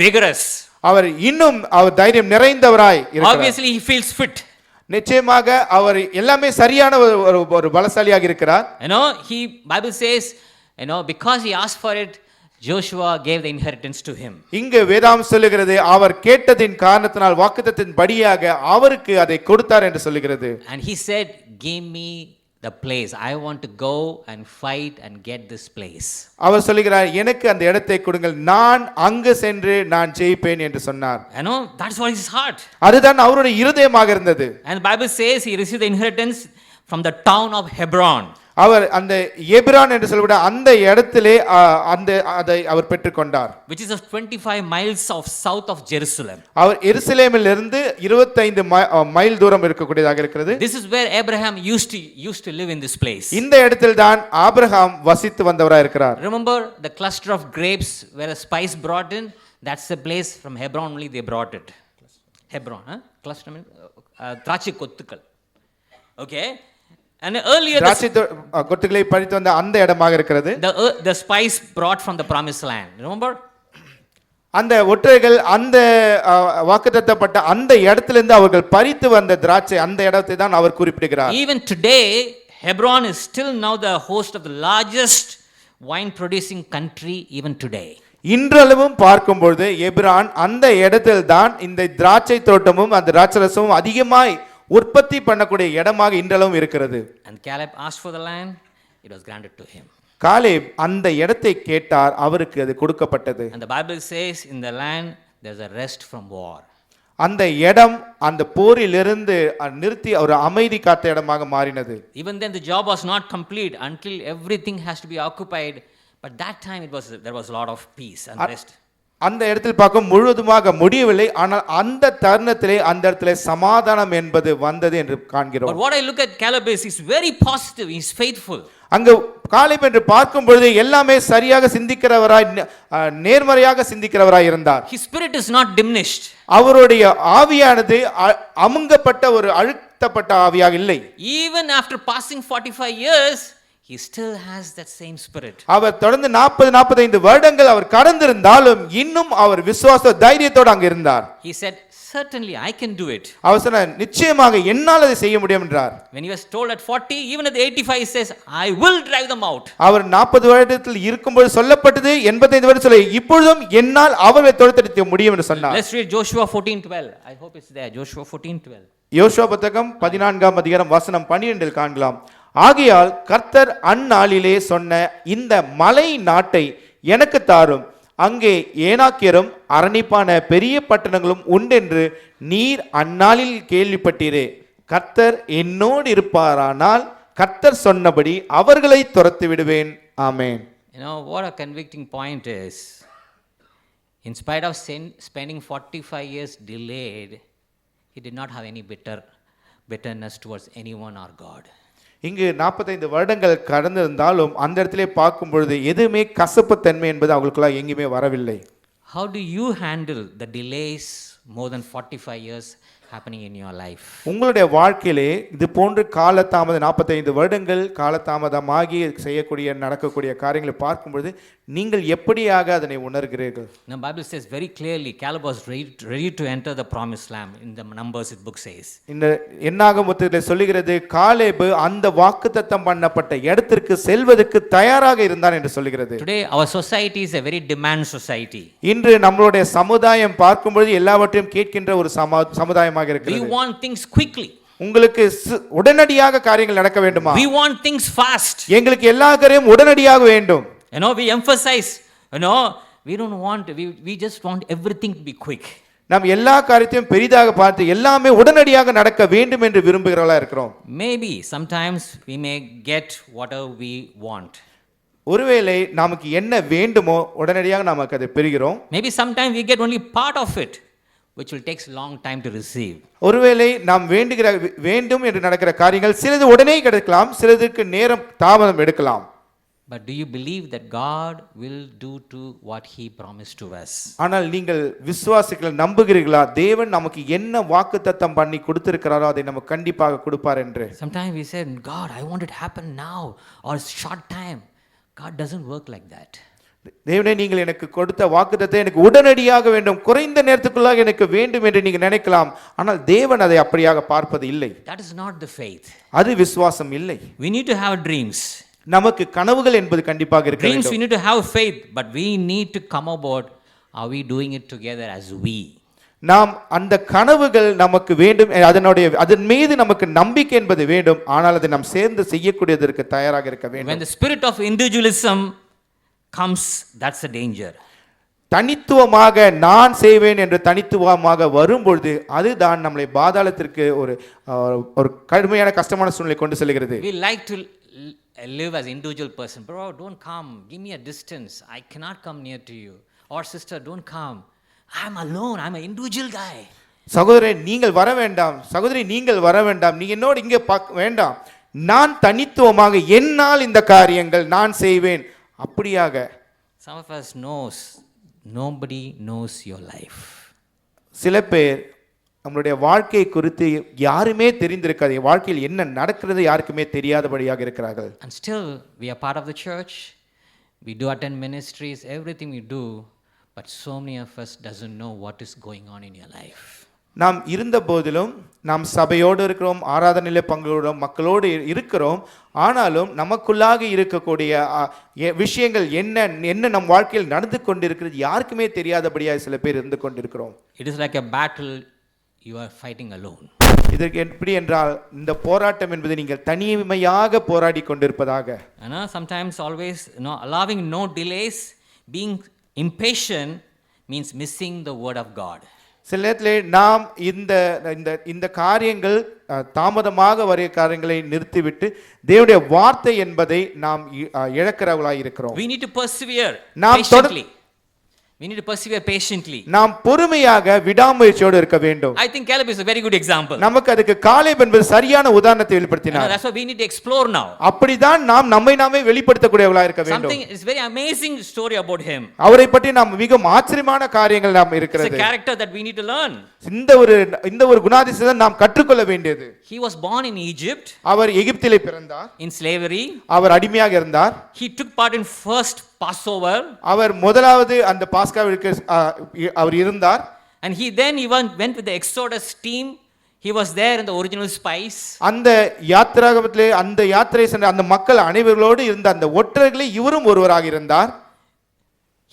vigorous. அவர் இன்னும் அவர் தைரியம் நிறைந்தவராய் இருக்கிறார். Obviously he feels fit. நிச்சயமாக அவர் எல்லாமே சரியான ஒரு பலசாலியாக இருக்கிறார். Bible says, because he asked for it, Joshua gave the inheritance to him. இங்கு வேதாகம் சொல்லுகிறது அவர் கேட்டதின் காரணத்தினால் வாக்குத்தத்தத்தின் படியாக அவருக்கு அதை கொடுத்தார் என்று சொல்லுகிறது. And he said, give me the place. I want to go and fight and get this place. அவர் சொல்லுகிறார் எனக்கு அந்த இடத்தை கொடுங்கள், நான் அங்கு சென்று நான் ஜெயிப்பேன் என்று சொன்னார். That's what his heart. அதுதான் அவருடைய இருதயமாக இருந்தது. And the Bible says he received the inheritance from the town of Hebron. அவர் அந்த எபிரான் என்று சொல்லக்கூடிய அந்த இடத்திலே அதை அவர் பெற்றுக்கொண்டார். Which is 25 miles of south of Jerusalem. அவர் எருசலேமில் இருந்து 25 மைல் தூரம் இருக்கக்கூடியதாக இருக்கிறது. This is where Abraham used to live in this place. இந்த இடத்தில் தான் ஆபிரகாம் வசித்து வந்தவராக இருக்கிறார். Remember the cluster of grapes where a spice brought in? That's the place from Hebron only they brought it. Hebron, cluster means திராட்சை கொத்துக்கள். Okay. And earlier கொத்துக்களை பறித்து வந்த அந்த இடமாக இருக்கிறது. The spice brought from the promised land. Remember? அந்த ஒற்றைகள் அந்த வாக்குத்தத்தப்பட்ட அந்த இடத்திலிருந்து அவர்கள் பறித்து வந்த திராட்சை அந்த இடத்தை தான் அவர் குறிப்பிடுகிறார். Even today Hebron is still now the host of the largest wine producing country even today. இன்றளவும் பார்க்கும்போது எபிரான் அந்த இடத்தில் தான் இந்த திராட்சை தோட்டமும் அந்த திராட்சரசமும் அதிகமாய் உற்பத்தி பண்ணக்கூடிய இடமாக இன்றளவும் இருக்கிறது. And Caleb asked for the land, it was granted to him. Caleb அந்த இடத்தை கேட்டார், அவருக்கு அது கொடுக்கப்பட்டது. And the Bible says in the land there's a rest from war. அந்த இடம் அந்த போரிலிருந்து நிறுத்தி ஒரு அமைதி காத்த இடமாக மாறினது. Even then the job was not complete until everything has to be occupied, but that time there was a lot of peace and rest. அந்த இடத்தில் பார்க்கும் முழுவதுமாக முடியவில்லை, ஆனால் அந்த தருணத்திலே அந்த இடத்திலே சமாதானம் என்பது வந்தது என்று காண்கிறோம். But what I look at Caleb is he's very positive, he's faithful. அங்கு காலேப் என்று பார்க்கும் பொழுது எல்லாமே சரியாக சிந்திக்கிறவராய் நேர்மறையாக சிந்திக்கிறவராய் இருந்தார். His spirit is not diminished. அவருடைய ஆவியானது அமுங்கப்பட்ட ஒரு அழுத்தப்பட்ட ஆவியாக இல்லை. Even after passing 45 years he still has that same spirit. அவர் தொடர்ந்து 40-45 வருடங்கள் அவர் கடந்திருந்தாலும் இன்னும் அவர் விசுவாச தைரியத்தோடு அங்க இருந்தார். He said, certainly I can do it. அவர் சொன்னார், நிச்சயமாக என்னால் அதை செய்ய முடியும் என்றார். When he was told at 40, even at 85 he says, I will drive them out. அவர் 40 வருடத்தில் இருக்கும்போது சொல்லப்பட்டது 85 வருடம் சொல்ல இப்பொழுதும் என்னால் அவர்களை துரத்தடிக்க முடியும் என்று சொன்னார். Let's read Joshua 14:12. I hope it's there. Joshua 14:12. யோசுவா புத்தகம் 14ஆம் அதிகாரம் வசனம் 12இல் காணலாம். ஆகையால் கர்த்தர் அந்நாளிலே சொன்ன இந்த மலை நாட்டை எனக்கு தாரும், அங்கே ஏனாக்கியரும் அரணிப்பான பெரிய பட்டணங்களும் உண்டென்று நீர் அந்நாளில் கேள்விப்பட்டீரே. கர்த்தர் என்னோடு இருப்பாரானால் கர்த்தர் சொன்னபடி அவர்களை துரத்தி விடுவேன். ஆமென். What a convicting point is, in spite of spending 45 years delayed, he did not have any bitterness towards anyone or God. இங்கு 45 வருடங்கள் கடந்திருந்தாலும் அந்த இடத்திலே பார்க்கும் பொழுது எதுவுமே கசப்பு தன்மை என்பது அவங்களுக்குள்ள எங்கேயுமே வரவில்லை. How do you handle the delays more than 45 years happening in your life. உங்களுடைய வாழ்க்கையிலே இது போன்று காலதாமதம் 45 வருடங்கள் காலதாமதமாகி செய்யக்கூடிய நடக்கக்கூடிய காரியங்களை பார்க்கும் பொழுது நீங்கள் எப்படியாக அதனை உணர்கிறீர்கள்? The Bible says very clearly Caleb was ready to enter the promised land. In the Numbers it book says. இந்த என்னாகும் புத்தகத்தில் சொல்லுகிறது காலேபு அந்த வாக்குத்தத்தம் பண்ணப்பட்ட இடத்திற்கு செல்வதற்கு தயாராக இருந்தான் என்று சொல்லுகிறது. Today our society is a very demand society. இன்று நம்மளுடைய சமுதாயம் பார்க்கும் பொழுது எல்லாவற்றையும் கேட்கின்ற ஒரு சமுதாயமாக We இருக்கிறது. want things quickly. உங்களுக்கு உடனடியாக காரியங்கள் நடக்க வேண்டுமா? We want things fast. எங்களுக்கு எல்லா காரியமும் உடனடியாக வேண்டும். We emphasize, we just want everything to be quick. நாம் எல்லா காரியத்தையும் பெரிதாக பார்த்து எல்லாமே உடனடியாக நடக்க வேண்டும் என்று விரும்புகிறவர்களா இருக்கிறோம். Maybe sometimes we may get whatever we want. ஒருவேளை நமக்கு என்ன வேண்டுமோ உடனடியாக நமக்கு அதை பெறுகிறோம். Maybe sometimes we get only part of it, which will take long time to receive. ஒருவேளை நாம் வேண்டும் என்று நடக்கிற காரியங்கள் சிலது உடனே கிடைக்கலாம், சிலதுக்கு நேரம் தாமதம் எடுக்கலாம். But do you believe that God will do to what he promised to us? ஆனால் நீங்கள் விசுவாசிகள் நம்புகிறீர்களா தேவன் நமக்கு என்ன வாக்குத்தத்தம் பண்ணி கொடுத்திருக்கிறாரோ அதை நமக்கு கண்டிப்பாக கொடுப்பார் என்று? Sometimes we say, God, I want it to happen now or short time. God doesn't work like that. தேவனே நீங்கள் எனக்கு கொடுத்த வாக்குத்தத்தத்தை எனக்கு உடனடியாக வேண்டும், குறைந்த நேரத்துக்குள்ளாக எனக்கு வேண்டும் என்று நீங்கள் நினைக்கலாம். ஆனால் தேவன் அதை அப்படியாக பார்ப்பது இல்லை. That is not the faith. அது விசுவாசம் இல்லை. We need to have dreams. நமக்கு கனவுகள் என்பது கண்டிப்பாக இருக்க Dreams we வேண்டும். need to have faith, but we need to come about, are we doing it together as we? நாம் அந்த கனவுகள் நமக்கு வேண்டும், அதன் மீது நமக்கு நம்பிக்கை என்பது வேண்டும். ஆனால் அதை நாம் சேர்ந்து செய்யக்கூடியதற்கு தயாராக இருக்க வேண்டும். When the spirit of individualism comes, that's a danger. தனித்துவமாக நான் செய்வேன் என்று தனித்துவமாக வரும்பொழுது அதுதான் நம்மளை பாதாளத்திற்கு ஒரு கடுமையான கஷ்டமான சூழ்நிலை கொண்டு செல்கிறது. We like to live as individual person. Bro, don't come, give me a distance, I cannot come near to you. Or sister, don't come, I'm alone, I'm an individual guy. சகோதரன் நீங்கள் வர வேண்டாம், சகோதரி நீங்கள் வர வேண்டாம், நீ என்னோடு இங்கே வேண்டாம், நான் தனித்துவமாக என்னால் இந்த காரியங்கள் நான் செய்வேன் அப்படியாக. Some of us knows nobody knows your life. சில பேர் நம்மளுடைய வாழ்க்கை குறித்து யாருமே தெரிந்திருக்காது, வாழ்க்கையில் என்ன நடக்கிறது யாருக்குமே தெரியாதபடியாக இருக்கிறார்கள். And still we are part of the church, we do attend ministries, everything we do, but so many of us doesn't know what is going on in your life. நாம் இருந்த போதிலும் நாம் சபையோடு இருக்கிறோம், ஆராதனையிலே பங்குகிறோம், மக்களோடு இருக்கிறோம். ஆனாலும் நமக்குள்ளாக இருக்கக்கூடிய விஷயங்கள் என்ன நம் வாழ்க்கையில் நடந்து கொண்டிருக்கிறது யாருக்குமே தெரியாதபடியாக சில பேர் இருந்து கொண்டிருக்கிறோம். It is like a battle you are fighting alone. இதற்கு எப்படி என்றால் இந்த போராட்டம் என்பது நீங்கள் தனிமையாக போராடி கொண்டிருப்பதாக. Sometimes always allowing no delays, being impatient means missing the word of God. சில நேரத்தில் நாம் இந்த காரியங்கள் தாமதமாக வரைய காரியங்களை நிறுத்திவிட்டு தேவனுடைய வார்த்தை என்பதை நாம் இழக்கிறவர்களாக இருக்கிறோம். We need to persevere patiently. We need to persevere patiently. நாம் பொறுமையாக விடாமுயற்சியோடு இருக்க வேண்டும். I think Caleb is a very good example. நமக்கு அதுக்கு காலேப் என்பது சரியான உதாரணத்தை வெளிப்படுத்தினார். That's why we need to explore now. அப்படிதான் நாம் நம்மை நாமே வெளிப்படுத்தக்கூடியவர்களாக இருக்க வேண்டும். Something is very amazing story about him. அவரை பற்றி நாம் மிகவும் ஆச்சரியமான காரியங்கள் நாம் இருக்கிறது. It's a character that we need to learn. இந்த ஒரு குணாதிசயம் நாம் கற்றுக்கொள்ள வேண்டியது. He was born in Egypt. அவர் எகிப்திலே பிறந்தார். In slavery. அவர் அடிமையாக இருந்தார். He took part in first Passover. அவர் முதலாவது அந்த பாஸ்காவிற்கு அவர் இருந்தார். And he then even went with the Exodus team. He was there in the original spice. அந்த யாத்திராகமத்திலே அந்த யாத்திரை சென்ற அந்த மக்கள் அனைவரோடு இருந்த அந்த ஒற்றர்களே இவரும் ஒருவராக இருந்தார்.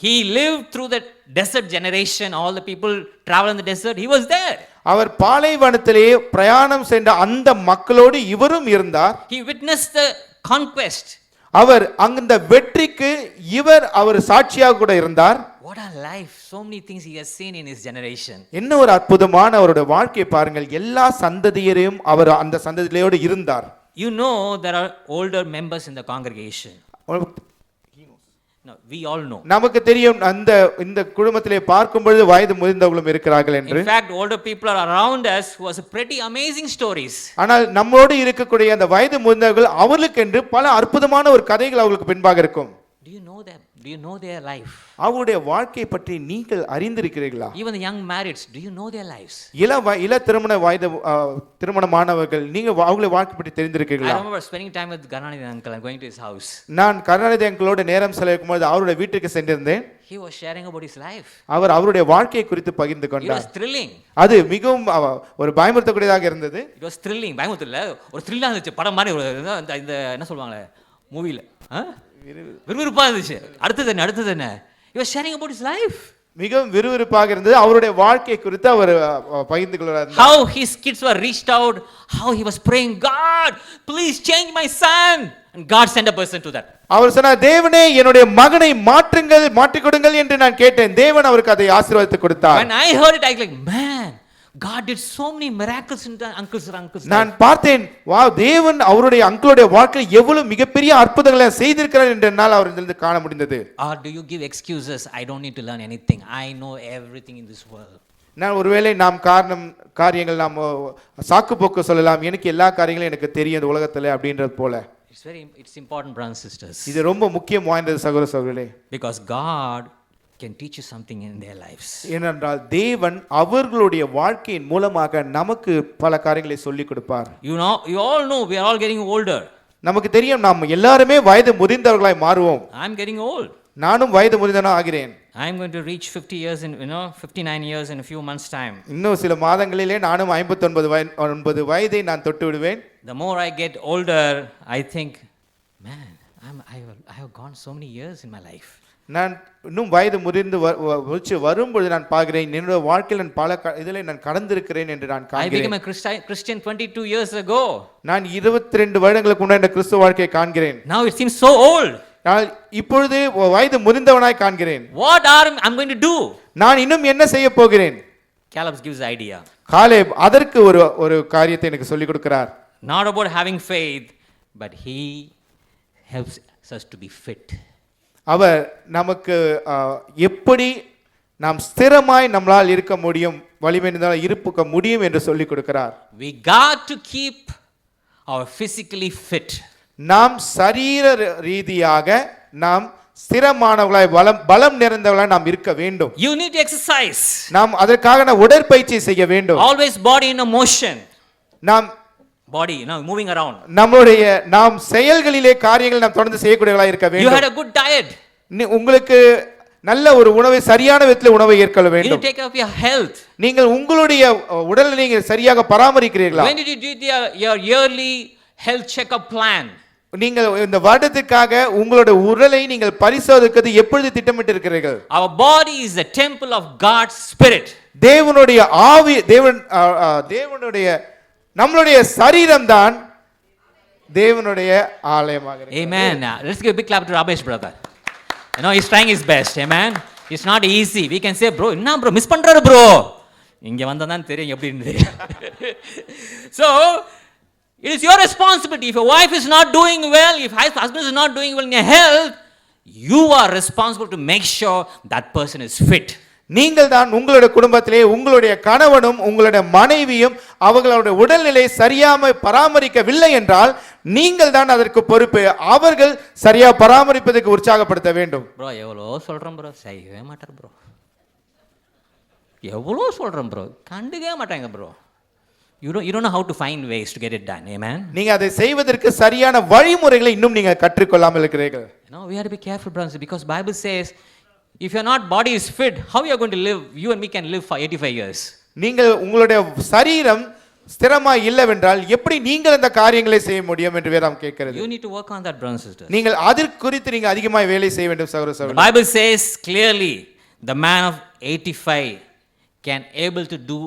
He lived through the desert generation, all the people travel in the desert, he was there. அவர் பாலைவனத்திலே பிரயாணம் சென்ற அந்த மக்களோடு இவரும் இருந்தார். He witnessed the conquest. அவர் அந்த வெற்றிக்கு அவர் சாட்சியாக கூட இருந்தார். What a life, so many things he has seen in his generation. என்ன ஒரு அற்புதமான அவருடைய வாழ்க்கை பாருங்கள், எல்லா சந்ததியரையும் அவர் அந்த சந்ததியோடு இருந்தார். You know there are older members in the congregation. No, we all know. நமக்கு தெரியும் இந்த குடும்பத்திலே பார்க்கும் பொழுது வயது முதிர்ந்தவர்களும் இருக்கிறார்கள் என்று. In fact, older people are around us who has pretty amazing stories. ஆனால் நம்மோடு இருக்கக்கூடிய அந்த வயது முதிர்ந்தவர்கள் அவர்களுக்கு என்று பல அற்புதமான ஒரு கதைகள் அவங்களுக்கு பின்பாக இருக்கும். Do you know them? Do you know their life? அவருடைய வாழ்க்கை பற்றி நீங்கள் அறிந்திருக்கிறீர்களா? Even the young marrieds, do you know their lives? இள திருமணமானவர்கள் நீங்க அவங்களுடைய வாழ்க்கை பற்றி I தெரிந்திருக்கிறீர்களா? remember spending time with Gananathan uncle and going to his house. நான் கருணாநிதி அங்கிளோட நேரம் செலவிடும் போது அவருடைய வீட்டுக்கு சென்றிருந்தேன். He was sharing about his life. அவர் அவருடைய வாழ்க்கையை குறித்து பகிர்ந்து It was கொண்டார். thrilling. அது மிகவும் ஒரு பயமுறுத்தக்கூடியதாக இருந்தது. It was thrilling. பயமுறுத்தல ஒரு த்ரில்லா இருந்துச்சு. படம் மாதிரி ஒரு இந்த என்ன சொல்வாங்க மூவில விறுவிறுப்பா இருந்துச்சு. அடுத்தது என்ன he was sharing about his life. மிகவும் விறுவிறுப்பாக இருந்தது. அவருடைய வாழ்க்கை குறித்து அவர் பகிர்ந்து கொள்கிறார். How his kids were reached out, how he was praying, God please change my son, and God sent a person to that. அவர் சொன்னார், தேவனே என்னுடைய மகனை மாற்றிக் கொடுங்கள் என்று நான் கேட்டேன். தேவன் அவருக்கு அதை ஆசீர்வாதத்தை கொடுத்தார். When I heard it I like, man, God did so many miracles in the uncle's நான் பார்த்தேன், வாவ், தேவன் அவருடைய அங்கிளுடைய வாழ்க்கையில் எவ்வளவு மிகப்பெரிய அற்புதங்களை செய்திருக்கிறார் என்று என்னால் அவரிலிருந்து காண முடிந்தது. Or do you give excuses? I don't need to learn anything. I know everything in this world. நான் ஒருவேளை காரியங்கள் நாம் சாக்கு போக்கு சொல்லலாம், எனக்கு எல்லா காரியங்களும் எனக்கு தெரியும் இந்த உலகத்துல அப்படின்றது போல. It's important, brothers and sisters. இது ரொம்ப முக்கியம் வாய்ந்தது சகோதர சகோதரிகளே. Because God can teach you something in their lives. ஏனென்றால் தேவன் அவர்களுடைய வாழ்க்கையின் மூலமாக நமக்கு பல காரியங்களை சொல்லிக் கொடுப்பார். You know, you all know we are all getting older. நமக்கு தெரியும் நாம் எல்லாருமே வயது முதிர்ந்தவர்களாய் மாறுவோம். I'm getting old. நானும் வயது முதிர்ந்தவனாக ஆகிறேன். I'm going to reach 50 years in 59 years in a few months time. இன்னும் சில மாதங்களிலே நானும் 59 வயதை நான் தொட்டு விடுவேன். The more I get older, I think, man, I have gone so many years in my life. நான் இன்னும் வயது முதிர்ந்து வரும்பொழுது நான் பார்க்கிறேன், என்னுடைய வாழ்க்கையில் நான் பல இதில் நான் கடந்திருக்கிறேன் என்று நான் I became காண்கிறேன். a Christian 22 years ago. நான் 22 வருடங்களுக்கு முன்னாடி கிறிஸ்துவ வாழ்க்கையை காண்கிறேன். Now it seems so old. நான் இப்பொழுது வயது முதிர்ந்தவனாய் காண்கிறேன். What I'm going to do? நான் இன்னும் என்ன செய்ய போகிறேன்? Caleb gives the idea. Caleb அதற்கு ஒரு காரியத்தை எனக்கு சொல்லிக் கொடுக்கிறார். Not about having faith, but he helps us to be fit. அவர் நமக்கு எப்படி நாம் ஸ்திரமாய் நம்மளால் இருக்க முடியும், வலிமை இருந்தால் இருக்க முடியும் என்று சொல்லிக் கொடுக்கிறார். We got to keep our physically fit. நாம் சரீர ரீதியாக நாம் ஸ்திரமானவர்களாய் பலம் நிறைந்தவர்களாய் நாம் இருக்க வேண்டும். You need to exercise. நாம் அதற்காக உடற்பயிற்சி செய்ய வேண்டும். Always body in a motion. நாம் body moving around. நாம் செயல்களிலே காரியங்கள் நாம் தொடர்ந்து செய்யக்கூடியவர்களாய் இருக்க வேண்டும். You had a good diet. உங்களுக்கு நல்ல ஒரு உணவை சரியான விதத்தில் உணவை ஏற்க வேண்டும். You take care of your health. நீங்கள் உங்களுடைய உடலை நீங்கள் சரியாக பராமரிக்கிறீர்களா? When did you do your yearly health checkup plan? நீங்கள் இந்த வருடத்துக்காக உங்களுடைய உடலை நீங்கள் பரிசோதிக்கிறது எப்பொழுது திட்டமிட்டு இருக்கிறீர்கள்? Our body is the temple of God's spirit. தேவனுடைய ஆவி தேவனுடைய நம்மளுடைய சரீரம் தான் தேவனுடைய ஆலயமாக இருக்கிறது. Amen. Let's give a big clap to Ramesh brother. He's trying his best. Amen. It's not easy. We can say, bro, என்ன bro மிஸ் பண்றாரு bro. இங்க வந்தா தான் தெரியும் எப்படி. So it is your responsibility. If your wife is not doing well, if husband is not doing well in your health, you are responsible to make sure that person is fit. நீங்கள் தான் உங்களுடைய குடும்பத்திலே உங்களுடைய கணவனும் உங்களுடைய மனைவியும் அவர்களுடைய உடல்நிலை சரியாக பராமரிக்கவில்லை என்றால் நீங்கள் தான் அதற்கு பொறுப்பு. அவர்கள் சரியா பராமரிப்பதற்கு உற்சாகப்படுத்த வேண்டும். ப்ரோ எவ்வளோ சொல்றேன் ப்ரோ, செய்யவே மாட்டார் ப்ரோ. எவ்வளோ சொல்றேன் ப்ரோ, கண்டுக்கவே மாட்டாங்க bro. You don't know how to find ways to get it done. Amen. நீங்க அதை செய்வதற்கு சரியான வழிமுறைகளை இன்னும் நீங்க கற்றுக்கொள்ளாமல் இருக்கிறீர்கள். We have to be careful, brothers, because Bible says if your not body is fit, how you are going to live? You and me can live for 85 years. நீங்கள் உங்களுடைய சரீரம் ஸ்திரமாய் இல்லவென்றால் எப்படி நீங்கள் அந்த காரியங்களை செய்ய முடியும் என்று வேதம் கேட்கிறது. You need to work on that, brothers and sisters. நீங்கள் அதற்கு குறித்து நீங்க அதிகமாக வேலை செய்ய வேண்டும் சகோதர சகோதரி. The Bible says clearly the man of 85 can able to do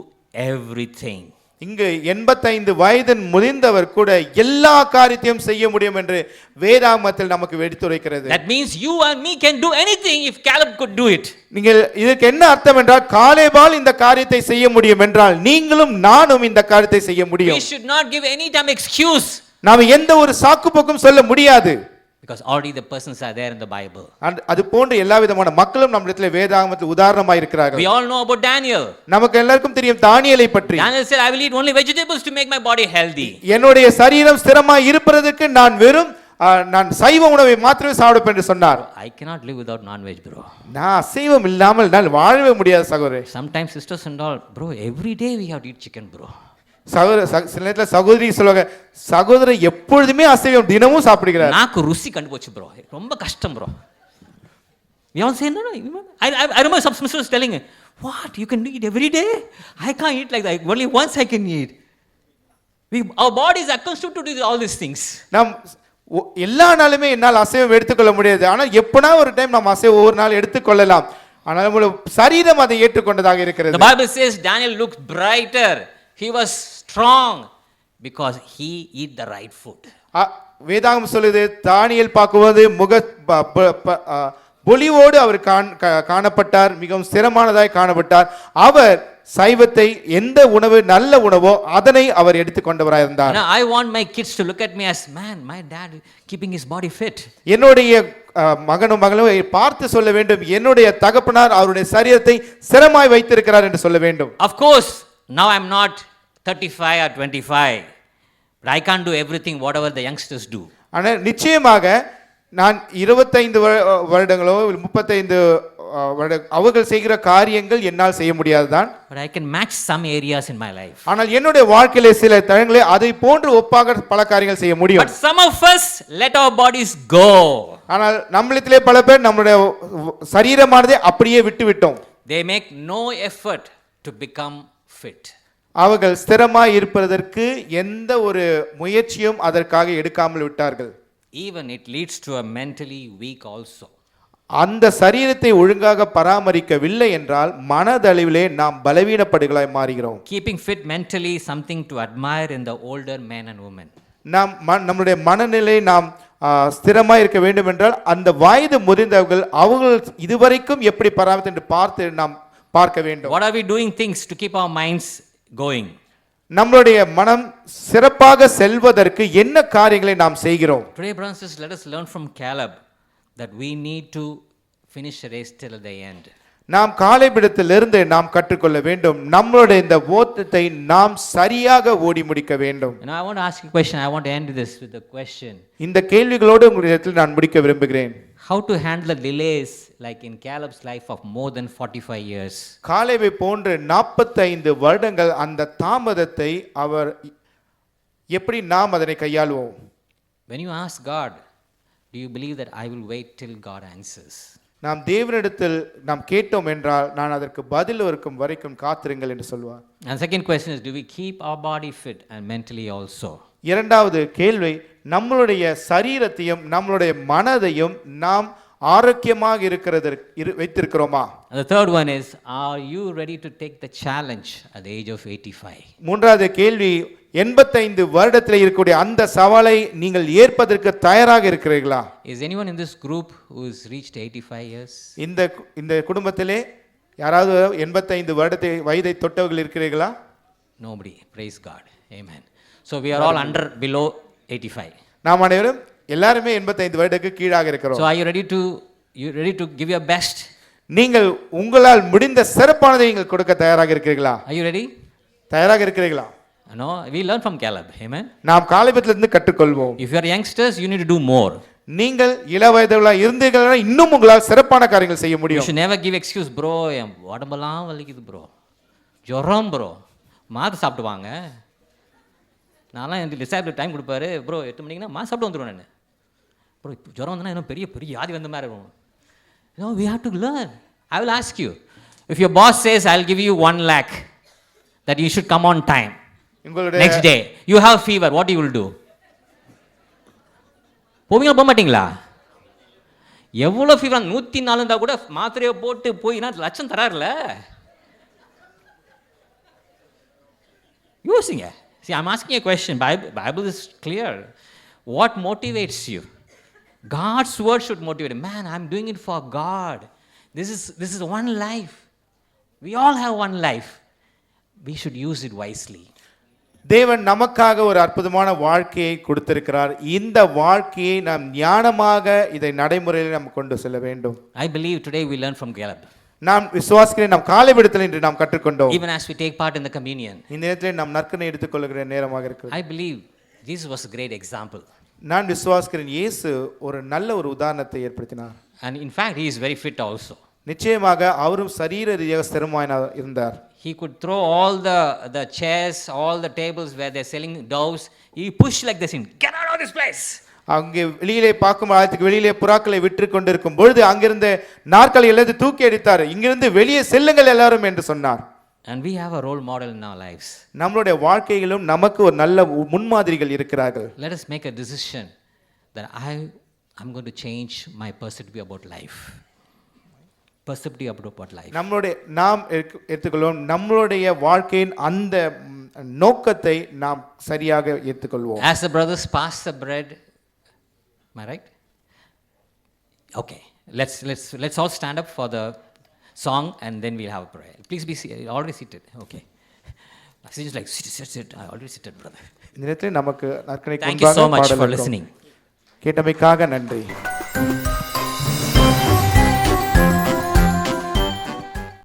everything. இங்கு 85 வயது முதிர்ந்தவர் கூட எல்லா காரியத்தையும் செய்ய முடியும் என்று வேதாகமத்தில் நமக்கு எடுத்துரைக்கிறது. That means you and me can do anything if Caleb could do it. நீங்கள் இதற்கு என்ன அர்த்தம் என்றால் காலேபால் இந்த காரியத்தை செய்ய முடியும் என்றால் நீங்களும் நானும் இந்த காரியத்தை செய்ய முடியும். We should not give any time excuse. நாம் எந்த ஒரு சாக்குப்போக்கும் சொல்ல முடியாது. Because already the persons are there in the Bible. அது போன்ற எல்லா விதமான மக்களும் நம்மிடத்தில் வேதாகமத்தில் உதாரணமாய் இருக்கிறார்கள். We all know about Daniel. நமக்கு எல்லாருக்கும் தெரியும் தானியேலை பற்றி. Daniel said, I will eat only vegetables to make my body healthy. என்னுடைய சரீரம் ஸ்திரமாய் இருப்பதற்கு நான் வெறும் நான் சைவ உணவை மாத்திரமே சாப்பிடுவேன் என்று சொன்னார். I cannot live without non-veg, bro. நான் அசைவம் இல்லாமல் நான் வாழவே முடியாது சகோதரி. Sometimes sisters and all, bro, every day we have to eat chicken, bro. சில நேரத்தில் சகோதரி சொல்லுவாங்க, சகோதரர் எப்பொழுதுமே அசைவம் தினமும் சாப்பிடுகிறார். நாக்கு ருசி கண்டுபோச்சு bro. ரொம்ப கஷ்டம் bro. We all say no. I remember some sisters telling me, what, you can eat every day? I can't eat like that. Only once I can eat. Our body is accustomed to do all these things. நாம் எல்லா நாளுமே என்னால் அசைவம் எடுத்துக்கொள்ள முடியாது. ஆனால் எப்பனா ஒரு டைம் நாம் அசைவம் ஒவ்வொரு நாள் எடுத்துக்கொள்ளலாம். ஆனால் நம்முடைய சரீரம் அதை ஏற்றுக்கொண்டதாக இருக்கிறது. The Bible says Daniel looked brighter. He was strong because he eat the right food. வேதாகம் சொல்லுது, தானியேல் பார்க்கும்போது பொலிவோடு அவர் காணப்பட்டார், மிகவும் ஸ்திரமானதாய் காணப்பட்டார். அவர் சைவத்தை எந்த உணவு நல்ல உணவோ அதனை அவர் எடுத்துக்கொண்டவராய் இருந்தார். I want my kids to look at me as, man, my dad keeping his body fit. என்னுடைய மகனும் மகளும் பார்த்து சொல்ல வேண்டும், என்னுடைய தகப்பனார் அவருடைய சரீரத்தை ஸ்திரமாய் வைத்திருக்கிறார் என்று சொல்ல வேண்டும். Of course, now I'm not 35 or 25, but I can't do everything whatever the youngsters do. ஆனால் நிச்சயமாக நான் 25 வருடங்களோ 35 அவர்கள் செய்கிற காரியங்கள் என்னால் செய்ய முடியாதுதான். But I can match some areas in my life. ஆனால் என்னுடைய வாழ்க்கையிலே சில தருணங்களே அதை போன்று ஒப்பாக பல காரியங்கள் செய்ய முடியும். But some of us let our bodies go. ஆனால் நம்மளிலே பல பேர் நம்முடைய சரீரமானதை அப்படியே விட்டு விட்டோம். They make no effort to become fit. அவர்கள் ஸ்திரமாய் இருப்பதற்கு எந்த ஒரு முயற்சியும் அதற்காக எடுக்காமல் விட்டார்கள். Even it leads to a mentally weak also. அந்த சரீரத்தை ஒழுங்காக பராமரிக்கவில்லை என்றால் மனதளவிலே நாம் பலவீனப்படுகளாய் மாறுகிறோம். Keeping fit mentally is something to admire in the older men and women. நம்முடைய மனநிலை நாம் ஸ்திரமாய் இருக்க வேண்டும் என்றால் அந்த வயது முதிர்ந்தவர்கள் அவர்கள் இதுவரைக்கும் எப்படி பராமரித்து என்று பார்த்து நாம் பார்க்க வேண்டும். What are we doing things to keep our minds going? நம்மளுடைய மனம் சிறப்பாக செல்வதற்கு என்ன காரியங்களை நாம் செய்கிறோம்? Today, brothers and sisters, let us learn from Caleb that we need to finish the race till the end. நாம் காலேபிடத்திலிருந்து நாம் கற்றுக்கொள்ள வேண்டும், நம்மளுடைய இந்த ஓட்டத்தை நாம் சரியாக ஓடி முடிக்க வேண்டும். And I want to ask you a question. I want to end this with a question. இந்த கேள்விகளோடு உங்களிடத்தில் நான் முடிக்க விரும்புகிறேன். How to handle the delays like in Caleb's life of more than 45 years? காலேபை போன்று 45 வருடங்கள் அந்த தாமதத்தை அவர் எப்படி நாம் அதனை கையாளுவோம்? When you ask God, do you believe that I will wait till God answers? நாம் தேவனிடத்தில் நாம் கேட்டோம் என்றால் நான் அதற்கு பதில் இருக்கும் வரைக்கும் காத்திருங்கள் என்று சொல்வார். And second question is, do we keep our body fit and mentally also? இரண்டாவது கேள்வி, நம்மளுடைய சரீரத்தையும் நம்மளுடைய மனதையும் நாம் ஆரோக்கியமாக வைத்திருக்கிறோமா? And the third one is, are you ready to take the challenge at the age of 85? மூன்றாவது கேள்வி, 85 வருடத்தில் இருக்கக்கூடிய அந்த சவாலை நீங்கள் ஏற்பதற்கு தயாராக இருக்கிறீர்களா? Is anyone in this group who has reached 85 years? இந்த குடும்பத்திலே யாராவது 85 வயதை தொட்டவர்கள் இருக்கிறீர்களா? Nobody. Praise God. Amen. So we are all below 85. நாம் அனைவரும் எல்லாருமே 85 வருடத்துக்கு கீழாக இருக்கிறோம். So are you ready to give your best? நீங்கள் உங்களால் முடிந்த சிறப்பானதை நீங்கள் கொடுக்க தயாராக இருக்கிறீர்களா? Are you ready? தயாராக இருக்கிறீர்களா? No, we learn from Caleb. Amen. நாம் காலேபிடத்திலிருந்து கற்றுக்கொள்வோம். If you are youngsters, you need to do more. நீங்கள் இளவயதுள்ளவர்களாக இருந்தீர்களா இன்னும் உங்களால் சிறப்பான காரியங்கள் செய்ய You முடியும். should never give excuse, bro. என் உடம்பெல்லாம் வலிக்குது bro. ஜுரம் bro. மாத்திரை சாப்பிட்டு வாங்க. நான்லாம் எனக்கு டிசைபிள் டைம் கொடுப்பாரு ப்ரோ 8 மணிக்குனா சாப்பிட்டு வந்துடுவேன் நான். ப்ரோ இப்போ ஜுரம் வந்தனா இன்னும் பெரிய வியாதி வந்த மாதிரி இருக்கும். No, we have to learn. I will ask you, if your boss says I'll give you 1 lakh that you should come on time, next day you have fever, what you will do? போவீங்களா போக மாட்டீங்களா? எவ்வளோ fever 104 இருந்தால் கூட மாத்திரையை போட்டு போயினா லட்சம் தராருல. யோசிங்க. See, I'm asking a question. Bible is clear. What motivates you? God's word should motivate you. Man, I'm doing it for God. This is one life. We all have one life. We should use it wisely. தேவன் நமக்காக ஒரு அற்புதமான வாழ்க்கையை கொடுத்திருக்கிறார். இந்த வாழ்க்கையை நாம் ஞானமாக இதை நடைமுறையில் நாம் கொண்டு செல்ல வேண்டும். I believe today we learn from Caleb. நாம் விசுவாசிக்கிறேன், நாம் காலேபிடத்தில் இன்று நாம் கற்றுக்கொண்டோம். Even as we take part in the communion, இந்த நேரத்தில் நாம் நற்கனை எடுத்துக்கொள்கிற நேரமாக இருக்கிறது. I believe Jesus was a great example. நான் விசுவாசிக்கிறேன் இயேசு ஒரு நல்ல ஒரு உதாரணத்தை ஏற்படுத்தினார். And in fact, he is very fit also. நிச்சயமாக அவரும் சரீர ரீதியாக ஸ்திரமாய் இருந்தார். He could throw all the chairs, all the tables where they're selling doves. He pushed like this in, get out of this place. அங்கே வெளியிலே பார்க்கும் ஆயத்துக்கு வெளியிலே புறாக்களை விற்று கொண்டிருக்கும் பொழுது அங்கிருந்த நாற்காலி எல்லாத்தையும் தூக்கி அடித்தார். இங்கிருந்து வெளியே செல்லுங்கள் எல்லாரும் என்று சொன்னார். And we have a role model in our lives. நம்மளுடைய வாழ்க்கையிலும் நமக்கு ஒரு நல்ல முன்மாதிரிகள் இருக்கிறார்கள். Let us make a decision that I'm going to change my perspective about life. Perspective about life. நாம் எடுத்துக்கொள்வோம் நம்மளுடைய வாழ்க்கையின் அந்த நோக்கத்தை நாம் சரியாக ஏற்றுக்கொள்வோம். As the brothers pass the bread, am I right? Okay, let's all stand up for the song and then we'll have a prayer. Please be seated. Already seated. Okay. Just like sit. I already seated, brother. இந்த நேரத்தில் நமக்கு நற்கனை Thank you so much for listening. கேட்டமைக்காக நன்றி.